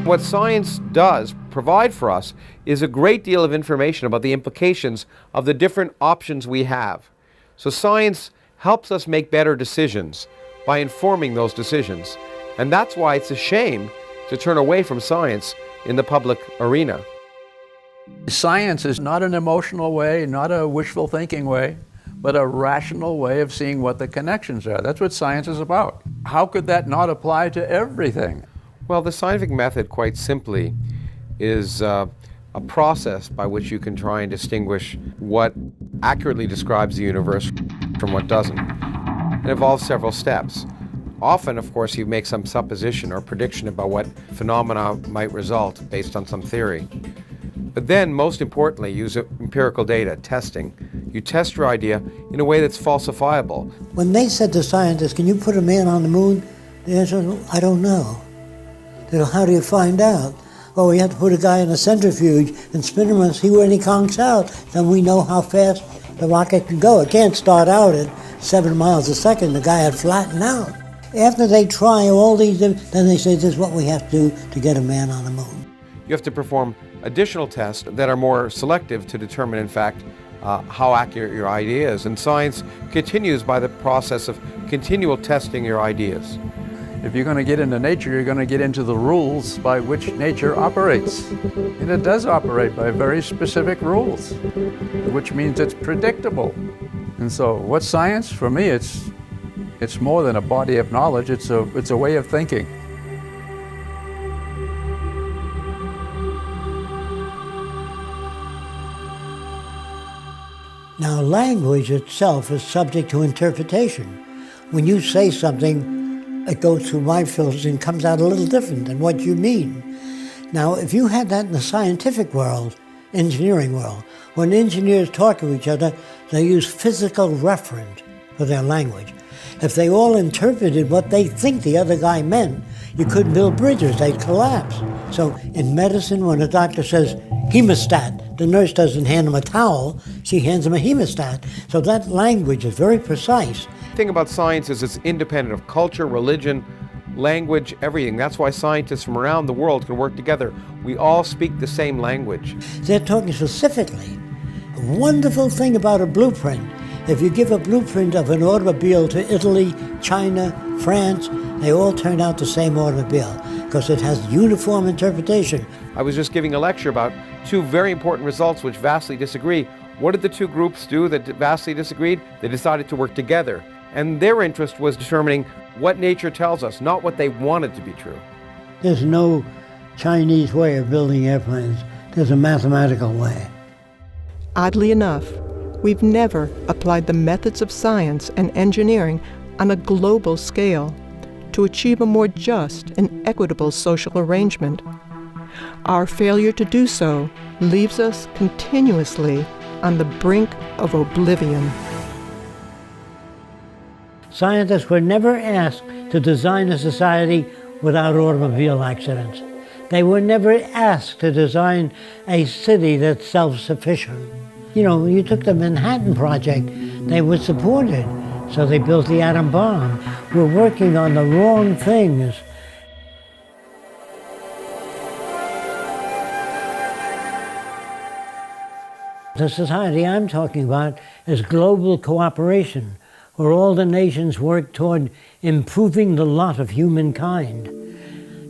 What science does provide for us is a great deal of information about the implications of the different options we have. So science helps us make better decisions by informing those decisions. And that's why it's a shame to turn away from science in the public arena. Science is not an emotional way, not a wishful thinking way, but a rational way of seeing what the connections are. That's what science is about. How could that not apply to everything? Well, the scientific method, quite simply, is a process by which you can try and distinguish what accurately describes the universe from what doesn't. It involves several steps. Often, of course, you make some supposition or prediction about what phenomena might result based on some theory. But then, most importantly, use empirical data, testing. You test your idea in a way that's falsifiable. When they said to scientists, can you put a man on the moon? The answer was, I don't know. They go, how do you find out? Well, we have to put a guy in a centrifuge and spin him and see when he conks out. Then we know how fast the rocket can go. It can't start out at 7 miles a second. The guy had flattened out. After they try all these, then they say, this is what we have to do to get a man on the moon. You have to perform additional tests that are more selective to determine, in fact, how accurate your idea is. And science continues by the process of continual testing your ideas. If you're going to get into nature, you're going to get into the rules by which nature operates. And it does operate by very specific rules, which means it's predictable. And so what's science? For me, it's more than a body of knowledge, it's a way of thinking. Now, language itself is subject to interpretation. When you say something, it goes through my filters and comes out a little different than what you mean. Now, if you had that in the scientific world, engineering world, when engineers talk to each other, they use physical reference for their language. If they all interpreted what they think the other guy meant, you couldn't build bridges, they'd collapse. So in medicine, when a doctor says hemostat, the nurse doesn't hand him a towel, she hands him a hemostat. So that language is very precise. The thing about science is it's independent of culture, religion, language, everything. That's why scientists from around the world can work together. We all speak the same language. They're talking specifically. A wonderful thing about a blueprint, if you give a blueprint of an automobile to Italy, China, France, they all turn out the same automobile because it has uniform interpretation. I was just giving a lecture about two very important results which vastly disagree. What did the two groups do that vastly disagreed? They decided to work together. And their interest was determining what nature tells us, not what they wanted to be true. There's no Chinese way of building airplanes. There's a mathematical way. Oddly enough, we've never applied the methods of science and engineering on a global scale to achieve a more just and equitable social arrangement. Our failure to do so leaves us continuously on the brink of oblivion. Scientists were never asked to design a society without automobile accidents. They were never asked to design a city that's self-sufficient. You know, you took the Manhattan Project, they were supported, so they built the atom bomb. We're working on the wrong things. The society I'm talking about is global cooperation, where all the nations work toward improving the lot of humankind.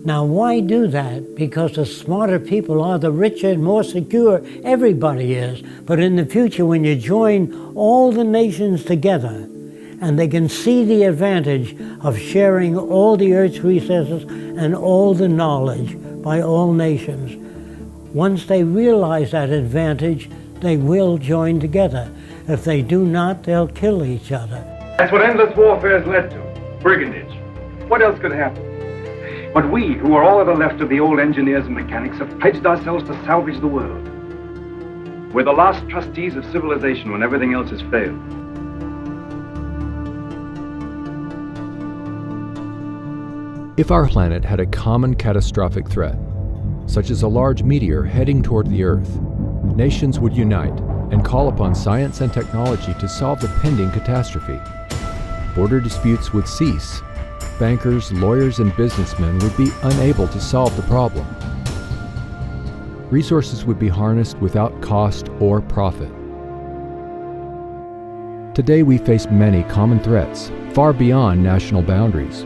Now, why do that? Because the smarter people are, the richer and more secure everybody is. But in the future, when you join all the nations together, and they can see the advantage of sharing all the Earth's resources and all the knowledge by all nations, once they realize that advantage, they will join together. If they do not, they'll kill each other. That's what endless warfare has led to. Brigandage. What else could happen? But we, who are all that are left of the old engineers and mechanics, have pledged ourselves to salvage the world. We're the last trustees of civilization when everything else has failed. If our planet had a common catastrophic threat, such as a large meteor heading toward the Earth, nations would unite and call upon science and technology to solve the pending catastrophe. Border disputes would cease. Bankers, lawyers, and businessmen would be unable to solve the problem. Resources would be harnessed without cost or profit. Today we face many common threats, far beyond national boundaries.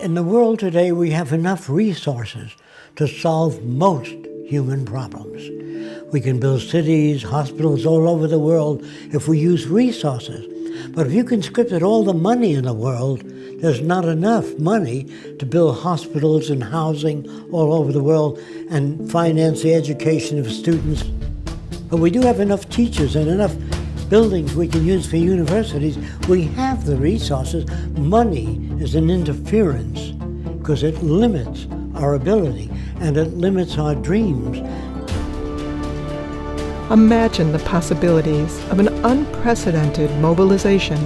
In the world today, we have enough resources to solve most human problems. We can build cities, hospitals all over the world if we use resources. But if you conscripted all the money in the world, there's not enough money to build hospitals and housing all over the world and finance the education of students. But we do have enough teachers and enough buildings we can use for universities. We have the resources. Money is an interference because it limits our ability and it limits our dreams. Imagine the possibilities of an unprecedented mobilization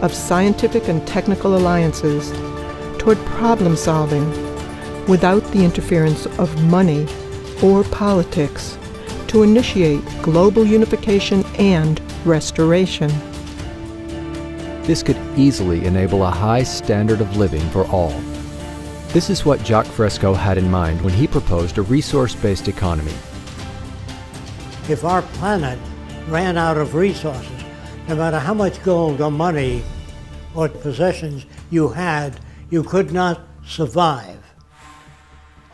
of scientific and technical alliances toward problem solving without the interference of money or politics to initiate global unification and restoration. This could easily enable a high standard of living for all. This is what Jacques Fresco had in mind when he proposed a resource-based economy. If our planet ran out of resources, no matter how much gold or money or possessions you had, you could not survive.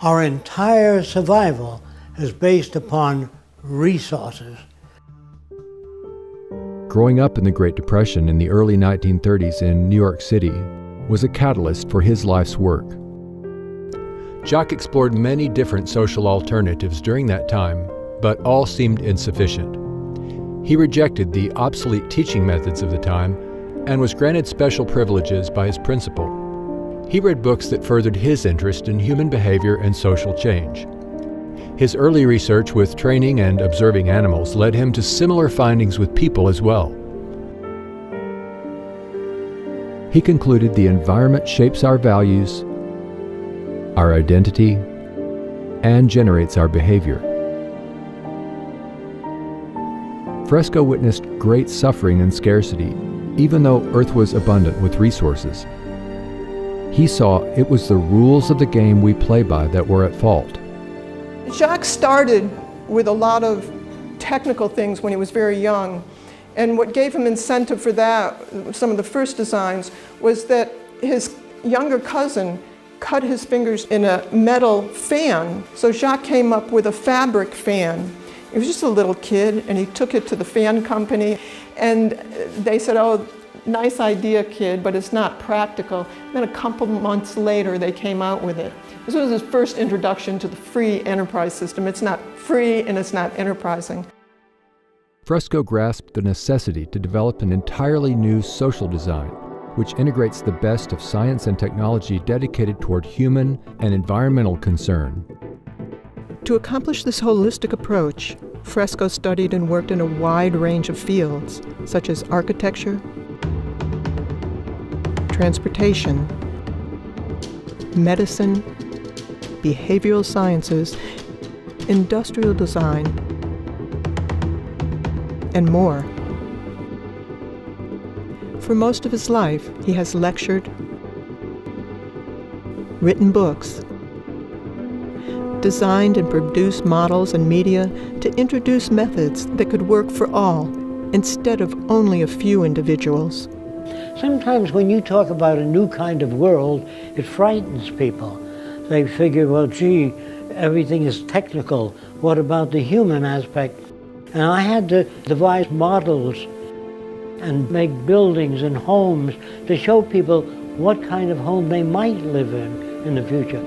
Our entire survival is based upon resources. Growing up in the Great Depression in the early 1930s in New York City was a catalyst for his life's work. Jacques explored many different social alternatives during that time, but all seemed insufficient. He rejected the obsolete teaching methods of the time and was granted special privileges by his principal. He read books that furthered his interest in human behavior and social change. His early research with training and observing animals led him to similar findings with people as well. He concluded the environment shapes our values, our identity, and generates our behavior. Fresco witnessed great suffering and scarcity, even though Earth was abundant with resources. He saw it was the rules of the game we play by that were at fault. Jacques started with a lot of technical things when he was very young, and what gave him incentive for that, some of the first designs, was that his younger cousin cut his fingers in a metal fan, so Jacques came up with a fabric fan. He was just a little kid, and he took it to the fan company, and they said, "Oh, nice idea, kid, but it's not practical." Then a couple months later, they came out with it. This was his first introduction to the free enterprise system. It's not free and it's not enterprising. Fresco grasped the necessity to develop an entirely new social design, which integrates the best of science and technology dedicated toward human and environmental concern. To accomplish this holistic approach, Fresco studied and worked in a wide range of fields, such as architecture, transportation, medicine, behavioral sciences, industrial design, and more. For most of his life, he has lectured, written books, designed and produced models and media to introduce methods that could work for all instead of only a few individuals. Sometimes when you talk about a new kind of world, it frightens people. They figure, well, gee, everything is technical. What about the human aspect? And I had to devise models and make buildings and homes to show people what kind of home they might live in the future.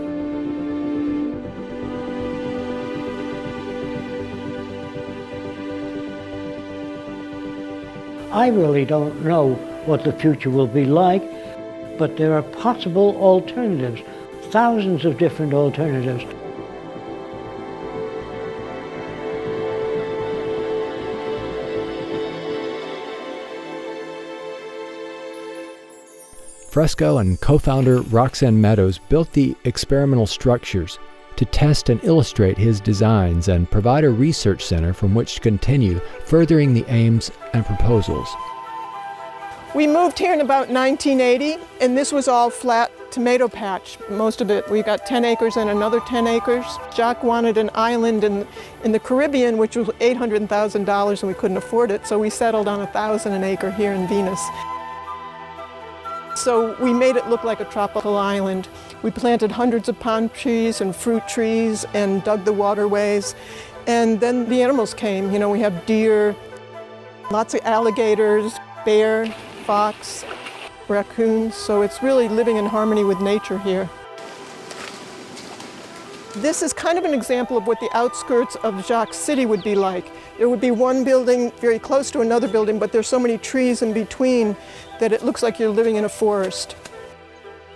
I really don't know what the future will be like, but there are possible alternatives, thousands of different alternatives. Fresco and co-founder Roxanne Meadows built the experimental structures to test and illustrate his designs and provide a research center from which to continue furthering the aims and proposals. We moved here in about 1980, and this was all flat tomato patch, most of it. We got 10 acres and another 10 acres. Jacques wanted an island in the Caribbean, which was $800,000, and we couldn't afford it, so we settled on 1,000 an acre here in Venus. So we made it look like a tropical island. We planted hundreds of palm trees and fruit trees and dug the waterways. And then the animals came. You know, we have deer, lots of alligators, bear, fox, raccoons. So it's really living in harmony with nature here. This is kind of an example of what the outskirts of Jacques City would be like. There would be one building very close to another building, but there's so many trees in between that it looks like you're living in a forest.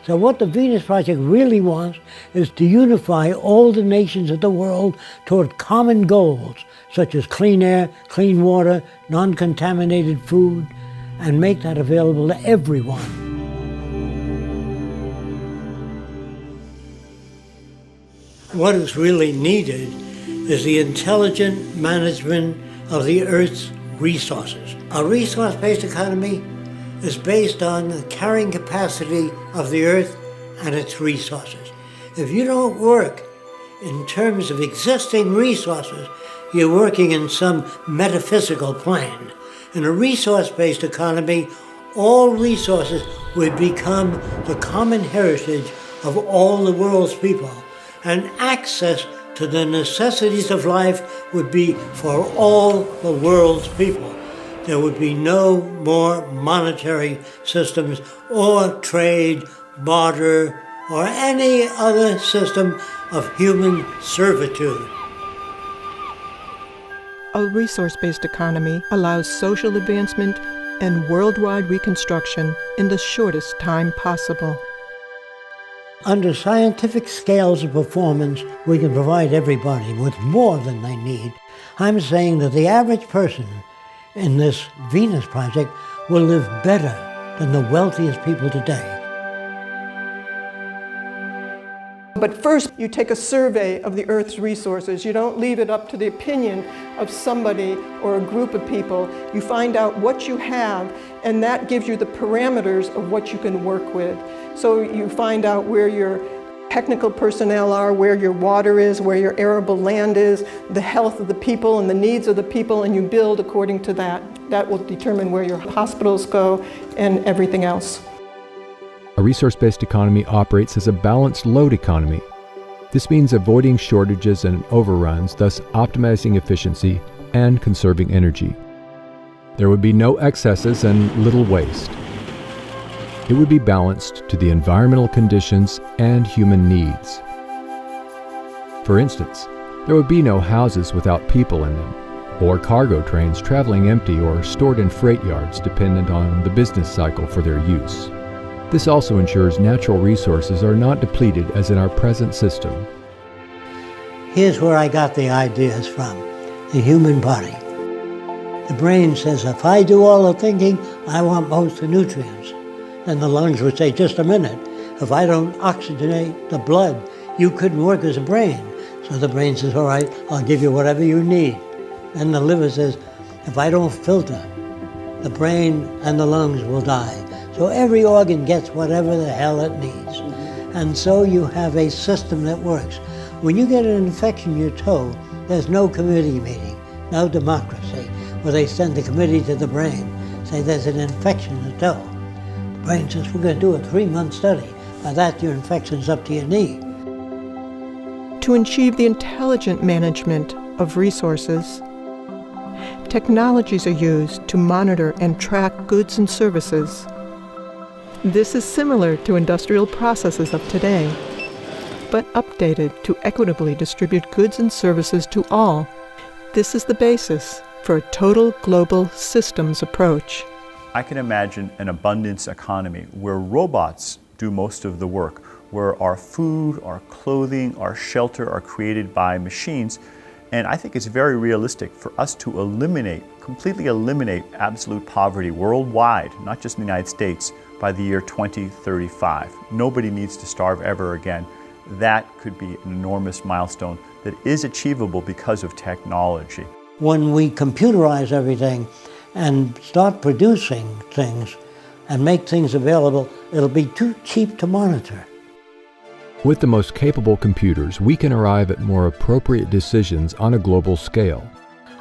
So what the Venus Project really wants is to unify all the nations of the world toward common goals, such as clean air, clean water, non-contaminated food, and make that available to everyone. What is really needed is the intelligent management of the Earth's resources. A resource-based economy is based on the carrying capacity of the Earth and its resources. If you don't work in terms of existing resources, you're working in some metaphysical plane. In a resource-based economy, all resources would become the common heritage of all the world's people, and access to the necessities of life would be for all the world's people. There would be no more monetary systems or trade, barter, or any other system of human servitude. A resource-based economy allows social advancement and worldwide reconstruction in the shortest time possible. Under scientific scales of performance, we can provide everybody with more than they need. I'm saying that the average person in this Venus Project will live better than the wealthiest people today. But first, you take a survey of the Earth's resources. You don't leave it up to the opinion of somebody or a group of people. You find out what you have, and that gives you the parameters of what you can work with. So you find out where your technical personnel are, where your water is, where your arable land is, the health of the people and the needs of the people, and you build according to that. That will determine where your hospitals go and everything else. A resource-based economy operates as a balanced load economy. This means avoiding shortages and overruns, thus optimizing efficiency and conserving energy. There would be no excesses and little waste. It would be balanced to the environmental conditions and human needs. For instance, there would be no houses without people in them, or cargo trains traveling empty or stored in freight yards dependent on the business cycle for their use. This also ensures natural resources are not depleted as in our present system. Here's where I got the ideas from: the human body. The brain says, if I do all the thinking, I want most of the nutrients. Then the lungs would say, just a minute, if I don't oxygenate the blood, you couldn't work as a brain. So the brain says, all right, I'll give you whatever you need. Then the liver says, if I don't filter, the brain and the lungs will die. So every organ gets whatever the hell it needs. And so you have a system that works. When you get an infection in your toe, there's no committee meeting, no democracy, where they send the committee to the brain, say there's an infection in the toe. The brain says, we're going to do a 3-month study. By that, your infection's up to your knee. To achieve the intelligent management of resources, technologies are used to monitor and track goods and services. This is similar to industrial processes of today, but updated to equitably distribute goods and services to all. This is the basis for a total global systems approach. I can imagine an abundance economy where robots do most of the work, where our food, our clothing, our shelter are created by machines. And I think it's very realistic for us to completely eliminate absolute poverty worldwide, not just in the United States, by the year 2035. Nobody needs to starve ever again. That could be an enormous milestone that is achievable because of technology. When we computerize everything and start producing things and make things available, it'll be too cheap to monitor. With the most capable computers, we can arrive at more appropriate decisions on a global scale.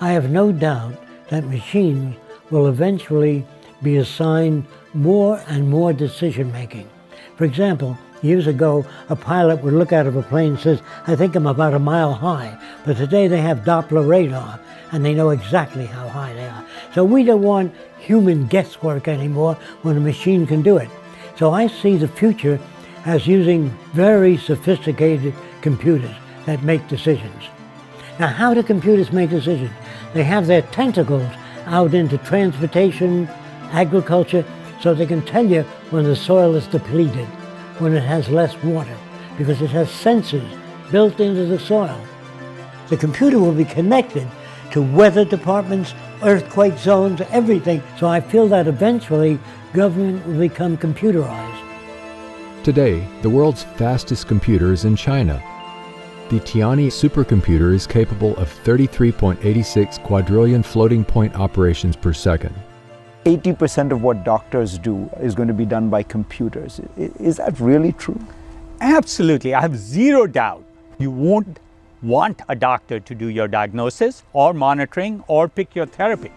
I have no doubt that machines will eventually be assigned more and more decision making. For example, years ago, a pilot would look out of a plane and says, I think I'm about a mile high. But today they have Doppler radar and they know exactly how high they are. So we don't want human guesswork anymore when a machine can do it. So I see the future as using very sophisticated computers that make decisions. Now, how do computers make decisions? They have their tentacles out into transportation, agriculture, so they can tell you when the soil is depleted, when it has less water, because it has sensors built into the soil. The computer will be connected to weather departments, earthquake zones, everything. So I feel that eventually government will become computerized. Today, the world's fastest computer is in China. The Tianyi supercomputer is capable of 33.86 quadrillion floating point operations per second. 80% of what doctors do is going to be done by computers. Is that really true? Absolutely. I have zero doubt. You won't want a doctor to do your diagnosis or monitoring or pick your therapy.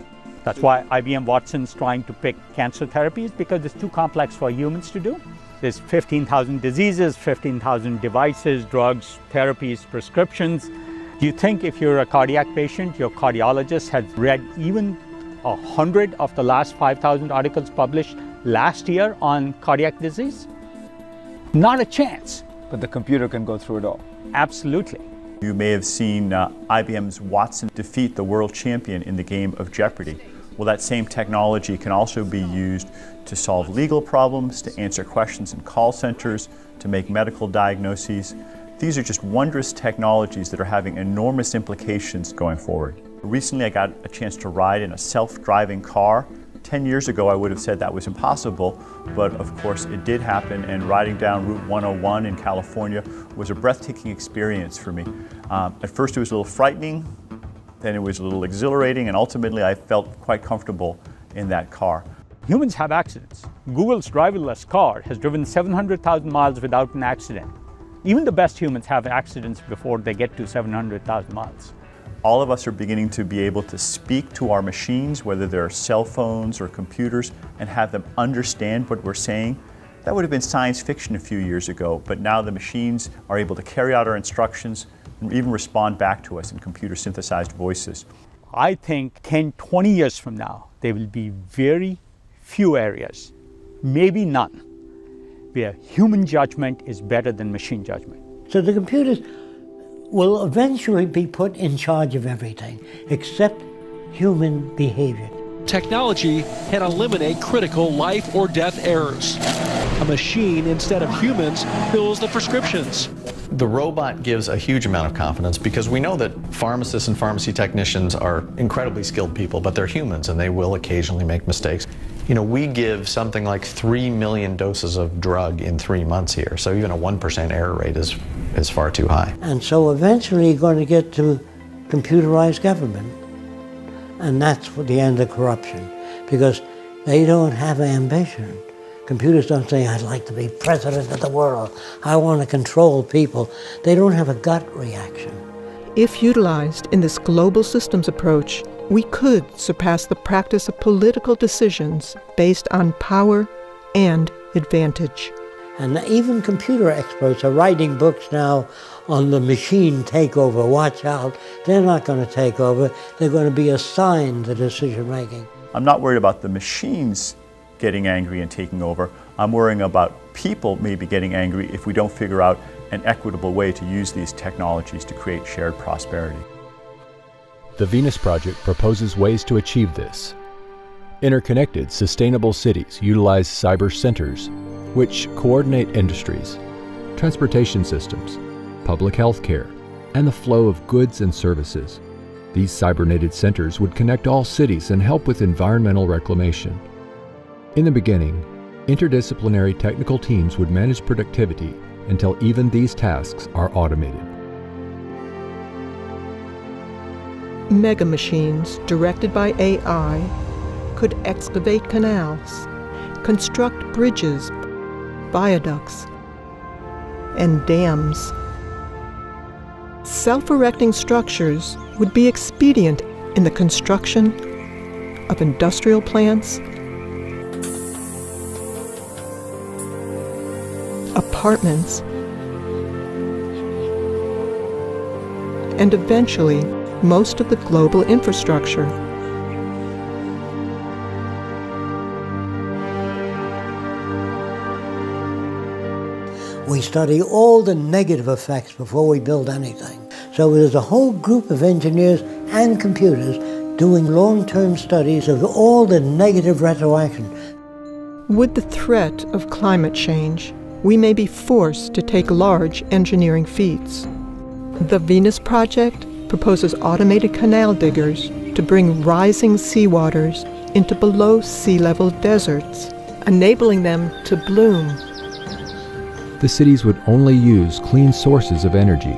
That's why IBM Watson's trying to pick cancer therapies, because it's too complex for humans to do. There's 15,000 diseases, 15,000 devices, drugs, therapies, prescriptions. Do you think if you're a cardiac patient, your cardiologist has read even 100 of the last 5,000 articles published last year on cardiac disease? Not a chance. But the computer can go through it all. Absolutely. You may have seen IBM's Watson defeat the world champion in the game of Jeopardy. Well, that same technology can also be used to solve legal problems, to answer questions in call centers, to make medical diagnoses. These are just wondrous technologies that are having enormous implications going forward. Recently, I got a chance to ride in a self-driving car. 10 years ago, I would have said that was impossible, but of course it did happen, and riding down Route 101 in California was a breathtaking experience for me. At first it was a little frightening, then it was a little exhilarating, and ultimately I felt quite comfortable in that car. Humans have accidents. Google's driverless car has driven 700,000 miles without an accident. Even the best humans have accidents before they get to 700,000 miles. All of us are beginning to be able to speak to our machines, whether they're cell phones or computers, and have them understand what we're saying. That would have been science fiction a few years ago, but now the machines are able to carry out our instructions and even respond back to us in computer-synthesized voices. I think 10, 20 years from now, there will be very few areas, maybe none, where human judgment is better than machine judgment. So the computers will eventually be put in charge of everything except human behavior. Technology can eliminate critical life or death errors. A machine, instead of humans, fills the prescriptions. The robot gives a huge amount of confidence because we know that pharmacists and pharmacy technicians are incredibly skilled people, but they're humans and they will occasionally make mistakes. You know, we give something like 3 million doses of drug in 3 months here, so even a 1% error rate is far too high. And so eventually you're going to get to computerized government, and that's the end of corruption, because they don't have ambition. Computers don't say, I'd like to be president of the world. I want to control people. They don't have a gut reaction. If utilized in this global systems approach, we could surpass the practice of political decisions based on power and advantage. And even computer experts are writing books now on the machine takeover. Watch out. They're not going to take over. They're going to be assigned the decision making. I'm not worried about the machines getting angry and taking over. I'm worrying about people maybe getting angry if we don't figure out an equitable way to use these technologies to create shared prosperity. The Venus Project proposes ways to achieve this. Interconnected, sustainable cities utilize cyber centers, which coordinate industries, transportation systems, public health care, and the flow of goods and services. These cybernated centers would connect all cities and help with environmental reclamation. In the beginning, interdisciplinary technical teams would manage productivity until even these tasks are automated. Mega machines directed by AI could excavate canals, construct bridges, viaducts, and dams. Self-erecting structures would be expedient in the construction of industrial plants, apartments, and eventually most of the global infrastructure. We study all the negative effects before we build anything. So there's a whole group of engineers and computers doing long-term studies of all the negative retroaction. With the threat of climate change, we may be forced to take large engineering feats. The Venus Project proposes automated canal diggers to bring rising seawaters into below sea level deserts, enabling them to bloom. The cities would only use clean sources of energy.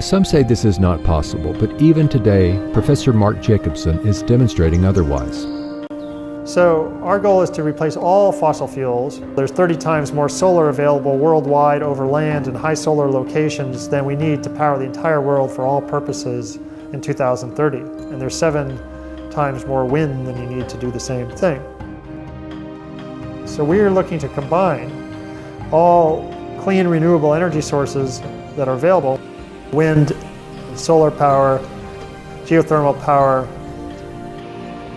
Some say this is not possible, but even today, Professor Mark Jacobson is demonstrating otherwise. So our goal is to replace all fossil fuels. There's 30 times more solar available worldwide over land in high solar locations than we need to power the entire world for all purposes in 2030. And there's 7 times more wind than you need to do the same thing. So we are looking to combine all clean renewable energy sources that are available: wind, solar power, geothermal power,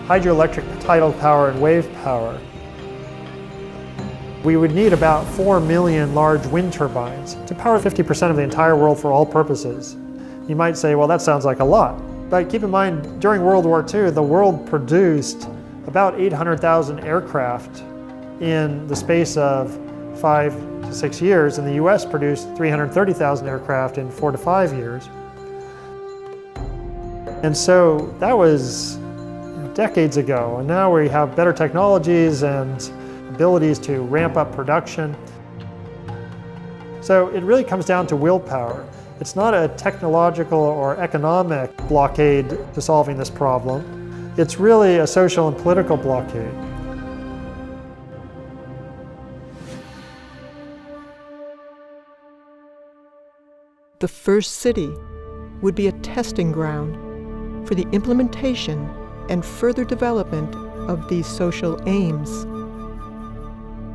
hydroelectric tidal power, and wave power. We would need about 4 million large wind turbines to power 50% of the entire world for all purposes. You might say, well, that sounds like a lot. But keep in mind, during World War II, the world produced about 800,000 aircraft in the space of 5 to 6 years, and the US produced 330,000 aircraft in 4 to 5 years. And so that was decades ago, and now we have better technologies and abilities to ramp up production. So it really comes down to willpower. It's not a technological or economic blockade to solving this problem. It's really a social and political blockade. The first city would be a testing ground for the implementation and further development of these social aims.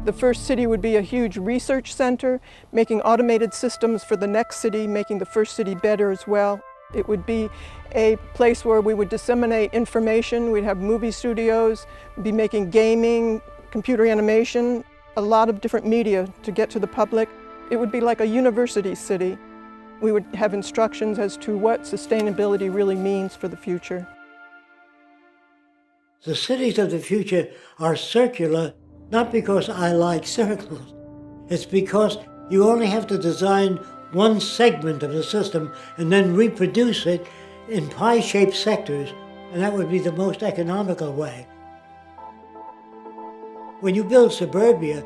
The first city would be a huge research center, making automated systems for the next city, making the first city better as well. It would be a place where we would disseminate information. We'd have movie studios, be making gaming, computer animation, a lot of different media to get to the public. It would be like a university city. We would have instructions as to what sustainability really means for the future. The cities of the future are circular, not because I like circles. It's because you only have to design one segment of the system and then reproduce it in pie-shaped sectors, and that would be the most economical way. When you build suburbia,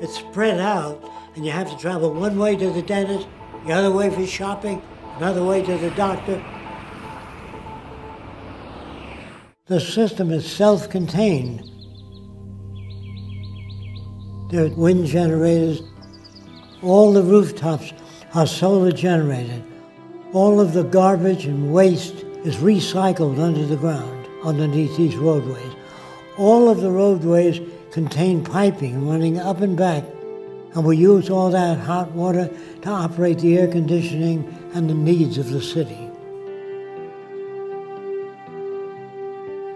it's spread out, and you have to travel one way to the dentist, the other way for shopping, another way to the doctor. The system is self-contained. there are wind generators. All the rooftops are solar generated. All of the garbage and waste is recycled under the ground, underneath these roadways. All of the roadways contain piping running up and back, and we use all that hot water to operate the air conditioning and the needs of the city.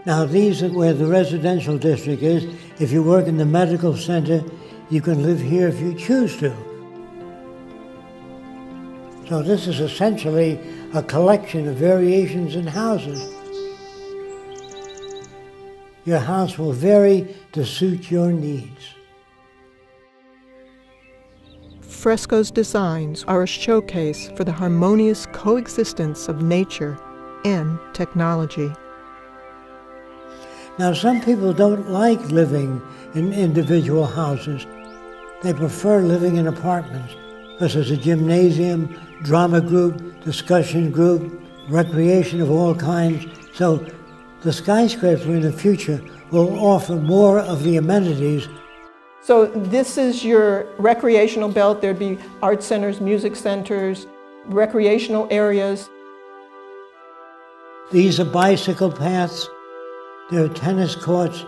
Now these are where the residential district is. If you work in the medical center, you can live here if you choose to. So this is essentially a collection of variations in houses. Your house will vary to suit your needs. Fresco's designs are a showcase for the harmonious coexistence of nature and technology. Now, some people don't like living in individual houses. They prefer living in apartments because there's a gymnasium, drama group, discussion group, recreation of all kinds. So the skyscraper in the future will offer more of the amenities. So this is your recreational belt. There'd be art centers, music centers, recreational areas. These are bicycle paths. There are tennis courts,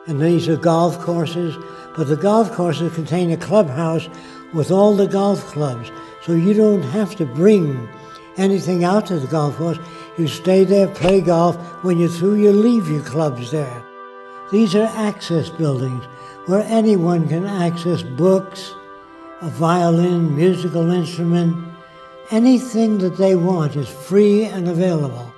and these are golf courses. But the golf courses contain a clubhouse with all the golf clubs. So you don't have to bring anything out to the golf course. You stay there, play golf. When you're through, you leave your clubs there. These are access buildings where anyone can access books, a violin, musical instrument. Anything that they want is free and available.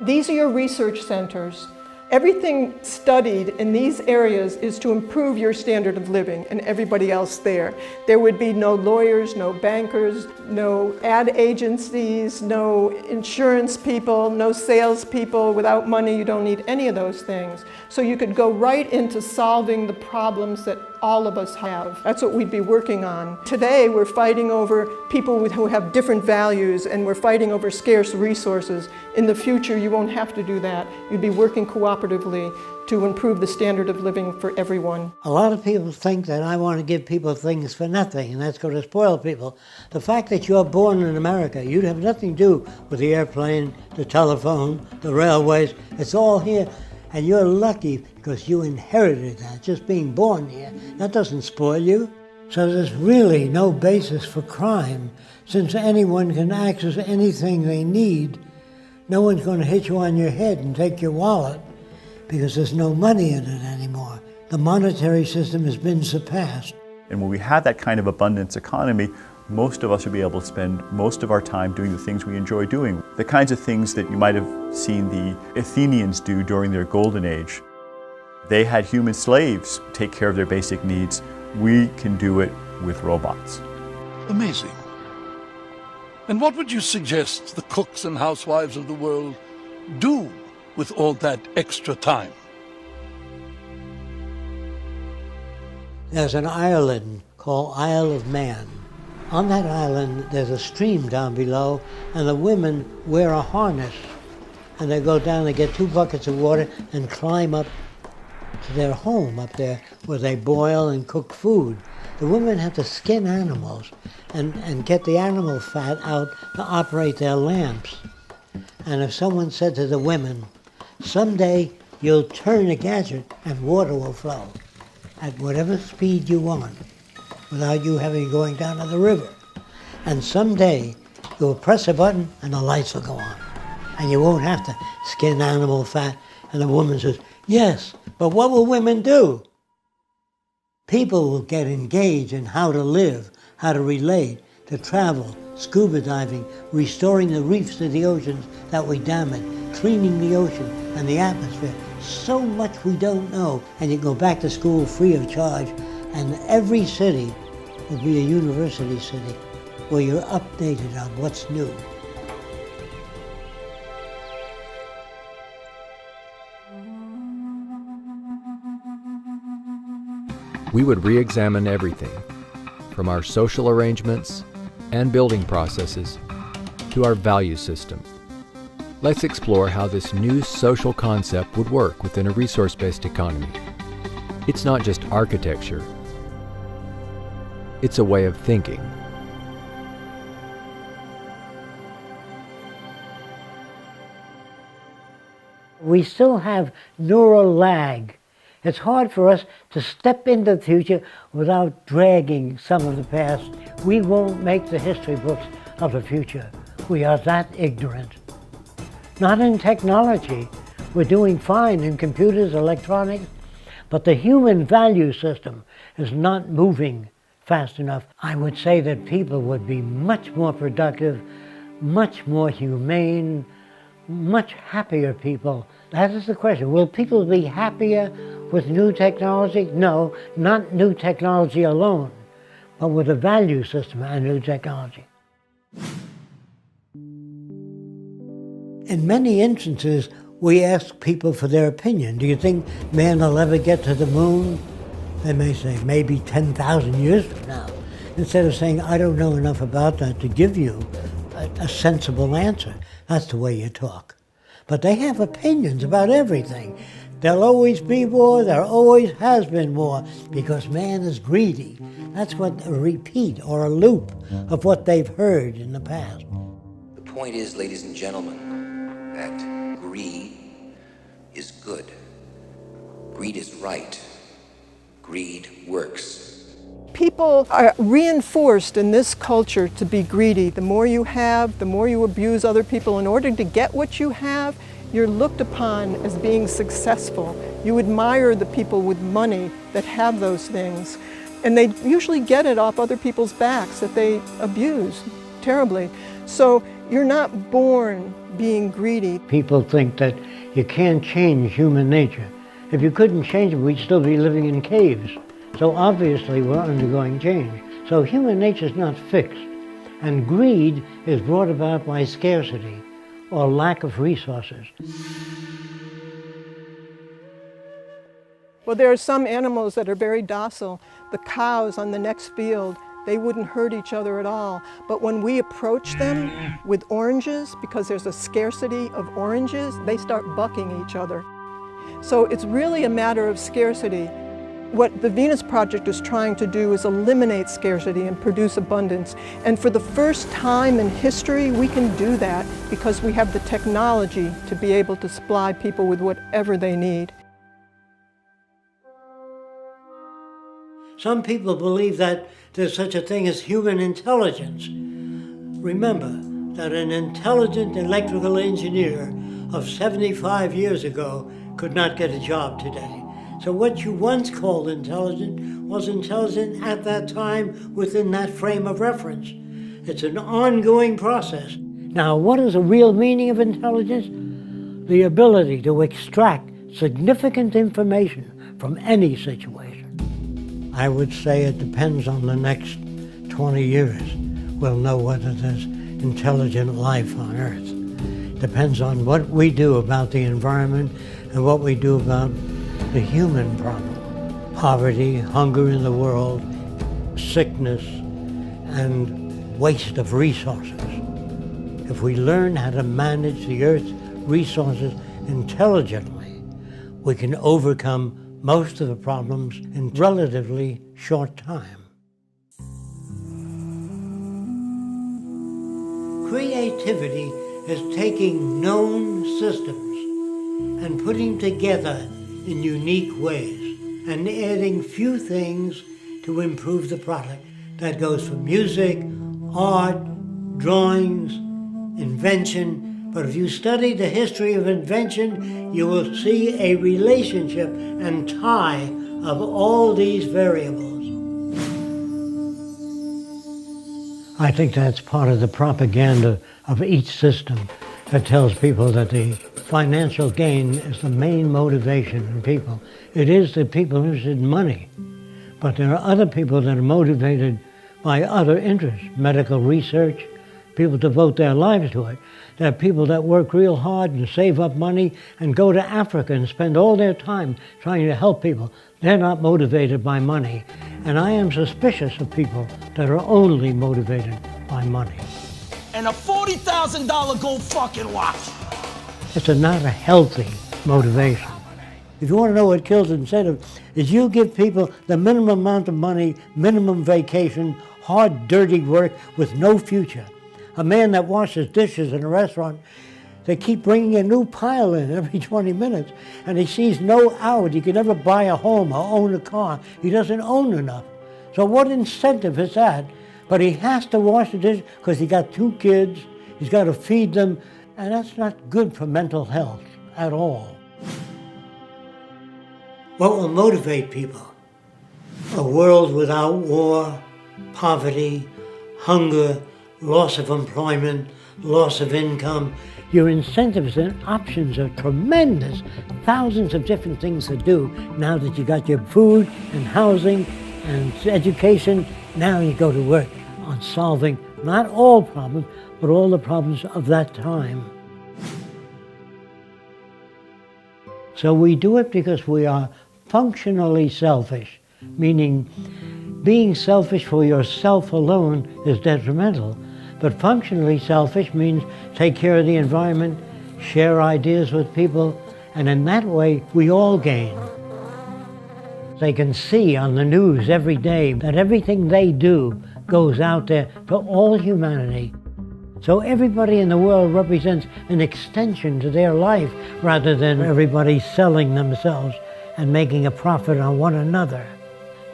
These are your research centers. Everything studied in these areas is to improve your standard of living and everybody else there. There would be no lawyers, no bankers, no ad agencies, no insurance people, no salespeople. Without money, you don't need any of those things. So you could go right into solving the problems that all of us have. That's what we'd be working on. Today, we're fighting over people who have different values, and we're fighting over scarce resources. In the future, you won't have to do that. You'd be working cooperatively to improve the standard of living for everyone. A lot of people think that I want to give people things for nothing, and that's going to spoil people. The fact that you're born in America, you have nothing to do with the airplane, the telephone, the railways. It's all here. And you're lucky because you inherited that, just being born here. That doesn't spoil you. So there's really no basis for crime. Since anyone can access anything they need, no one's going to hit you on your head and take your wallet because there's no money in it anymore. The monetary system has been surpassed. And when we have that kind of abundance economy, most of us will be able to spend most of our time doing the things we enjoy doing. The kinds of things that you might have seen the Athenians do during their golden age. They had human slaves take care of their basic needs. We can do it with robots. Amazing. And what would you suggest the cooks and housewives of the world do with all that extra time? There's an island called Isle of Man. On that island, there's a stream down below, and the women wear a harness. And they go down, they get 2 buckets of water and climb up to their home up there where they boil and cook food. The women have to skin animals and get the animal fat out to operate their lamps. And if someone said to the women, someday you'll turn a gadget and water will flow at whatever speed you want, without you having going down to the river. And someday you'll press a button and the lights will go on. And you won't have to skin animal fat. And the woman says, yes, but what will women do? People will get engaged in how to live, how to relate, to travel, scuba diving, restoring the reefs of the oceans that we damage, cleaning the ocean and the atmosphere. So much we don't know. And you go back to school free of charge. And every city will be a university city where you're updated on what's new. We would re-examine everything, from our social arrangements and building processes to our value system. Let's explore how this new social concept would work within a resource-based economy. It's not just architecture, It's a way of thinking. We still have neural lag. It's hard for us to step into the future without dragging some of the past. We won't make the history books of the future. We are that ignorant. Not in technology. We're doing fine in computers, electronics, but the human value system is not moving fast enough. I would say that people would be much more productive, much more humane, much happier people. That is the question. Will people be happier with new technology? No, not new technology alone, but with a value system and new technology. In many instances, we ask people for their opinion. Do you think man will ever get to the moon? They may say, maybe 10,000 years from now. Instead of saying, I don't know enough about that to give you a sensible answer. That's the way you talk. But they have opinions about everything. There'll always be war, there always has been war, because man is greedy. That's what a repeat or a loop of what they've heard in the past. The point is, ladies and gentlemen, that greed is good. Greed is right. Greed works. People are reinforced in this culture to be greedy. The more you have, the more you abuse other people. In order to get what you have, you're looked upon as being successful. You admire the people with money that have those things. And they usually get it off other people's backs that they abuse terribly. So you're not born being greedy. People think that you can't change human nature. If you couldn't change it, we'd still be living in caves. So obviously we're undergoing change. So human nature is not fixed. And greed is brought about by scarcity or lack of resources. Well, there are some animals that are very docile. The cows on the next field, they wouldn't hurt each other at all. But when we approach them with oranges, because there's a scarcity of oranges, they start bucking each other. So it's really a matter of scarcity. What the Venus Project is trying to do is eliminate scarcity and produce abundance. And for the first time in history, we can do that because we have the technology to be able to supply people with whatever they need. Some people believe that there's such a thing as human intelligence. Remember that an intelligent electrical engineer of 75 years ago could not get a job today. So what you once called intelligent was intelligent at that time within that frame of reference. It's an ongoing process. Now, what is the real meaning of intelligence? The ability to extract significant information from any situation. I would say it depends on the next 20 years. We'll know whether there's intelligent life on Earth. Depends on what we do about the environment and what we do about the human problem. Poverty, hunger in the world, sickness, and waste of resources. If we learn how to manage the Earth's resources intelligently, we can overcome most of the problems in relatively short time. Creativity is taking known systems and putting together in unique ways and adding few things to improve the product. That goes for music, art, drawings, invention. But if you study the history of invention, you will see a relationship and tie of all these variables. I think that's part of the propaganda of each system that tells people that the financial gain is the main motivation in people. It is the people interested in money. But there are other people that are motivated by other interests, medical research. People devote their lives to it. There are people that work real hard and save up money and go to Africa and spend all their time trying to help people. They're not motivated by money. And I am suspicious of people that are only motivated by money. And a $40,000 gold fucking watch. It's not a healthy motivation. If you want to know what kills incentive, is you give people the minimum amount of money, minimum vacation, hard, dirty work with no future. A man that washes dishes in a restaurant, they keep bringing a new pile in every 20 minutes, and he sees no out. He can never buy a home or own a car. He doesn't own enough. So what incentive is that? But he has to wash the dishes because he got 2 kids, he's got to feed them, and that's not good for mental health at all. What will motivate people? A world without war, poverty, hunger, loss of employment, loss of income. Your incentives and options are tremendous. Thousands of different things to do now that you got your food and housing and education. Now you go to work on solving not all problems, but all the problems of that time. So we do it because we are functionally selfish, meaning being selfish for yourself alone is detrimental. But functionally selfish means take care of the environment, share ideas with people, and in that way we all gain. They can see on the news every day that everything they do goes out there to all humanity. So everybody in the world represents an extension to their life rather than everybody selling themselves and making a profit on one another.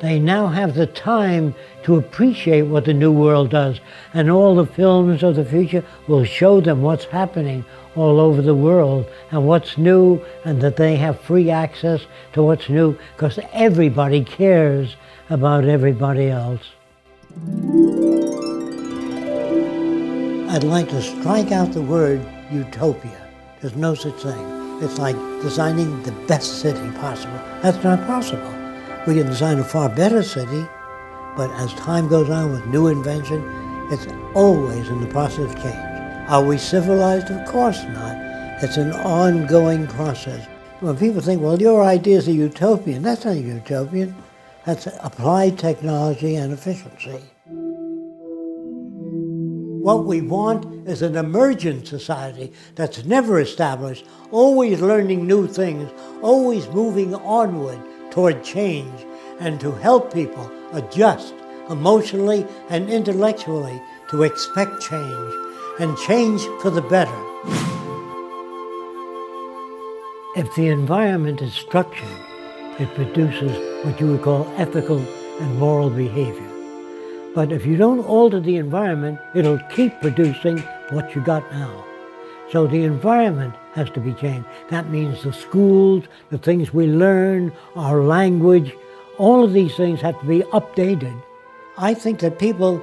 They now have the time to appreciate what the new world does, and all the films of the future will show them what's happening all over the world and what's new, and that they have free access to what's new because everybody cares about everybody else. I'd like to strike out the word utopia. There's no such thing. It's like designing the best city possible. That's not possible. We can design a far better city, but as time goes on with new invention, it's always in the process of change. Are we civilized? Of course not. It's an ongoing process. When people think, well, your ideas are utopian, that's not utopian. That's applied technology and efficiency. What we want is an emergent society that's never established, always learning new things, always moving onward toward change, and to help people adjust emotionally and intellectually to expect change, and change for the better. If the environment is structured, it produces what you would call ethical and moral behavior. But if you don't alter the environment, it'll keep producing what you got now. So the environment has to be changed. That means the schools, the things we learn, our language, all of these things have to be updated. I think that people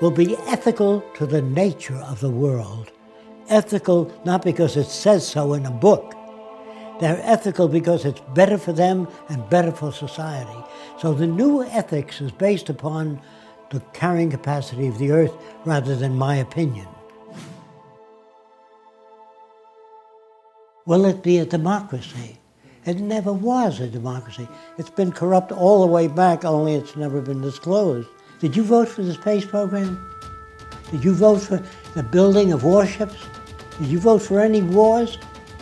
will be ethical to the nature of the world. Ethical not because it says so in a book. They're ethical because it's better for them and better for society. So the new ethics is based upon the carrying capacity of the earth rather than my opinion. Will it be a democracy? It never was a democracy. It's been corrupt all the way back, only it's never been disclosed. Did you vote for the space program? Did you vote for the building of warships? Did you vote for any wars?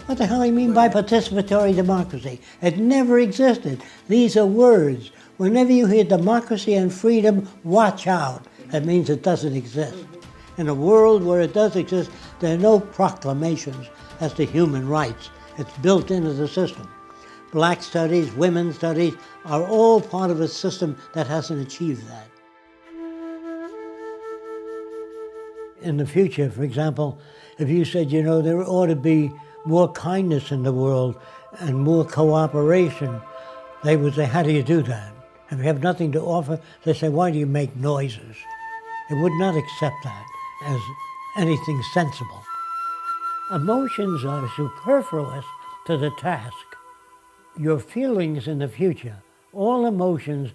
What the hell do you mean by participatory democracy? It never existed. These are words. Whenever you hear democracy and freedom, watch out. That means it doesn't exist. In a world where it does exist, there are no proclamations as to human rights. It's built into the system. Black studies, women's studies are all part of a system that hasn't achieved that. In the future, for example, if you said, you know, there ought to be more kindness in the world and more cooperation, they would say, how do you do that? If you have nothing to offer, they say, why do you make noises? They would not accept that as anything sensible. Emotions are superfluous to the task. Your feelings in the future, all emotions,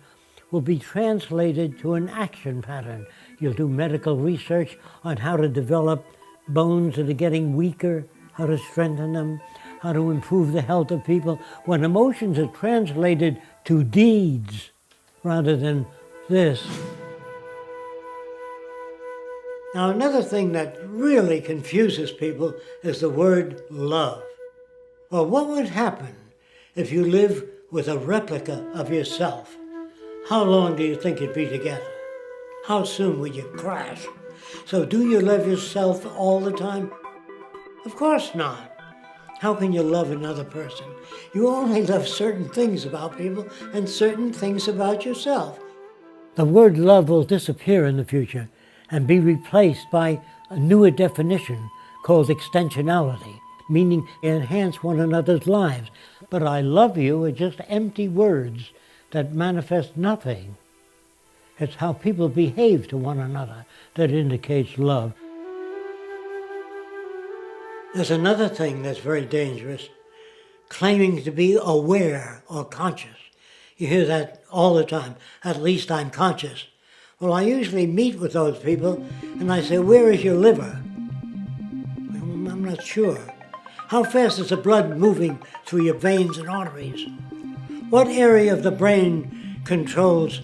will be translated to an action pattern. You'll do medical research on how to develop bones that are getting weaker, how to strengthen them, how to improve the health of people. When emotions are translated to deeds rather than this. Now, another thing that really confuses people is the word love. Well, what would happen If you live with a replica of yourself, how long do you think you'd be together? How soon would you crash? So do you love yourself all the time? Of course not. How can you love another person? You only love certain things about people and certain things about yourself. The word love will disappear in the future and be replaced by a newer definition called extensionality, meaning enhance one another's lives. But I love you are just empty words that manifest nothing. It's how people behave to one another that indicates love. There's another thing that's very dangerous, claiming to be aware or conscious. You hear that all the time, at least I'm conscious. Well, I usually meet with those people and I say, where is your liver? I'm not sure. How fast is the blood moving through your veins and arteries? What area of the brain controls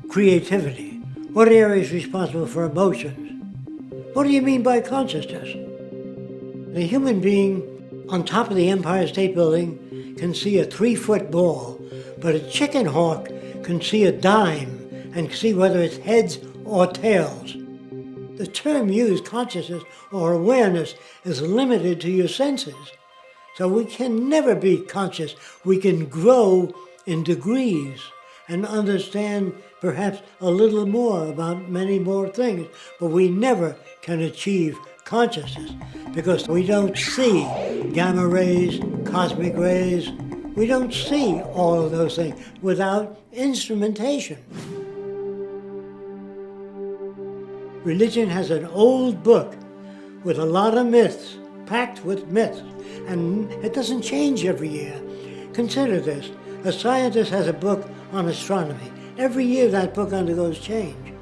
creativity? What area is responsible for emotions? What do you mean by consciousness? The human being on top of the Empire State Building can see a 3-foot ball, but a chicken hawk can see a dime and see whether it's heads or tails. The term used, consciousness or awareness, is limited to your senses. So we can never be conscious. We can grow in degrees and understand perhaps a little more about many more things, but we never can achieve consciousness because we don't see gamma rays, cosmic rays. We don't see all of those things without instrumentation. Religion has an old book with a lot of myths, packed with myths, and it doesn't change every year. Consider this. A scientist has a book on astronomy. Every year that book undergoes change.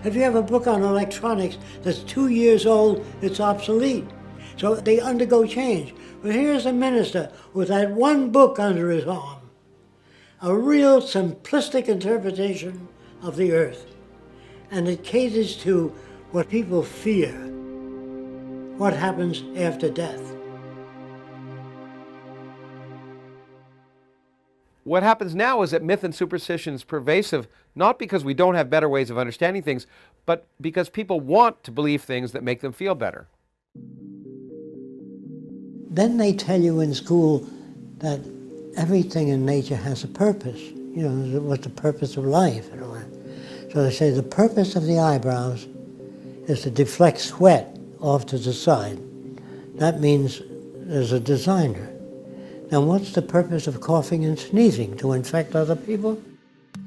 If you have a book on electronics that's 2 years old, it's obsolete. So they undergo change. But here's a minister with that one book under his arm. A real simplistic interpretation of the earth. And it caters to what people fear. What happens after death? What happens now is that myth and superstition is pervasive, not because we don't have better ways of understanding things, but because people want to believe things that make them feel better. Then they tell you in school that everything in nature has a purpose. You know, what's the purpose of life and all that. So they say the purpose of the eyebrows is to deflect sweat off to the side. That means there's a designer. Now what's the purpose of coughing and sneezing? To infect other people?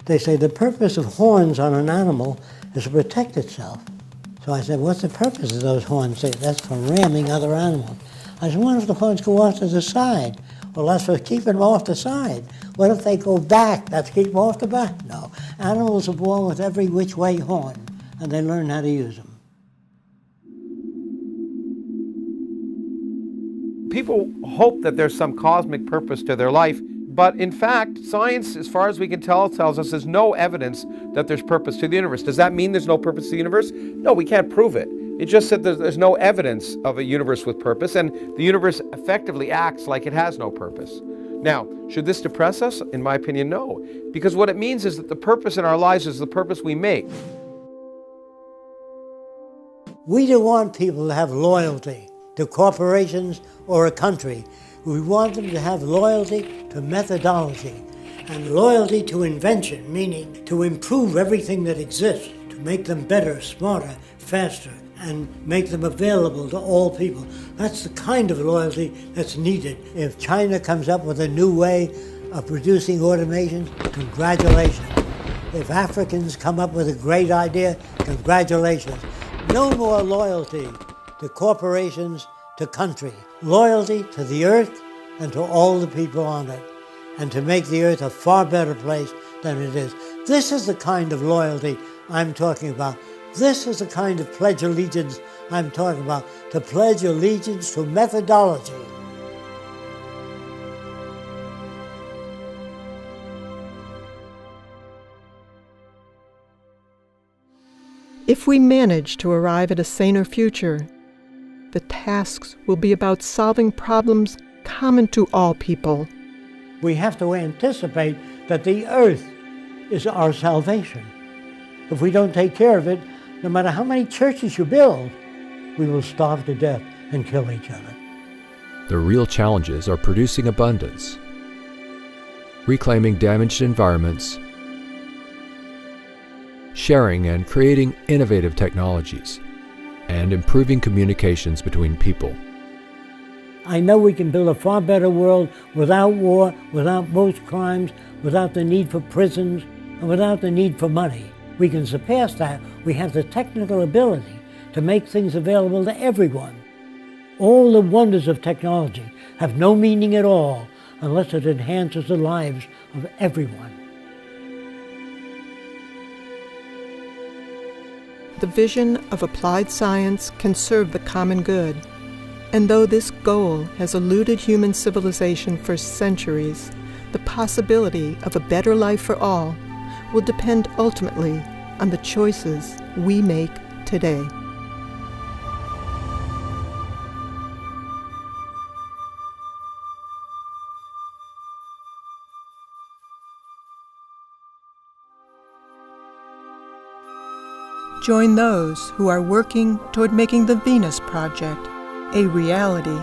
They say the purpose of horns on an animal is to protect itself. So I said, what's the purpose of those horns? They say, that's for ramming other animals. I said, what if the horns go off to the side? Well, that's for keeping them off the side. What if they go back? That's keep them off the back? No. Animals are born with every which way horn, and they learn how to use them. People hope that there's some cosmic purpose to their life, but in fact, science, as far as we can tell, tells us there's no evidence that there's purpose to the universe. Does that mean there's no purpose to the universe? No, we can't prove it. It just said there's no evidence of a universe with purpose, and the universe effectively acts like it has no purpose. Now, should this depress us? In my opinion, no. Because what it means is that the purpose in our lives is the purpose we make. We don't want people to have loyalty to corporations or a country. We want them to have loyalty to methodology and loyalty to invention, meaning to improve everything that exists, to make them better, smarter, faster, and make them available to all people. That's the kind of loyalty that's needed. If China comes up with a new way of producing automation, congratulations. If Africans come up with a great idea, congratulations. No more loyalty to corporations, to country. Loyalty to the earth and to all the people on it, and to make the earth a far better place than it is. This is the kind of loyalty I'm talking about. This is the kind of pledge allegiance I'm talking about, to pledge allegiance to methodology. If we manage to arrive at a saner future, the tasks will be about solving problems common to all people, We have to anticipate that the earth is our salvation. If we don't take care of it, no matter how many churches you build, we will starve to death and kill each other. The real challenges are producing abundance, reclaiming damaged environments, sharing and creating innovative technologies, and improving communications between people. I know we can build a far better world without war, without most crimes, without the need for prisons, and without the need for money. We can surpass that. We have the technical ability to make things available to everyone. All the wonders of technology have no meaning at all unless it enhances the lives of everyone. The vision of applied science can serve the common good. And though this goal has eluded human civilization for centuries, the possibility of a better life for all will depend ultimately on the choices we make today. Join those who are working toward making the Venus Project a reality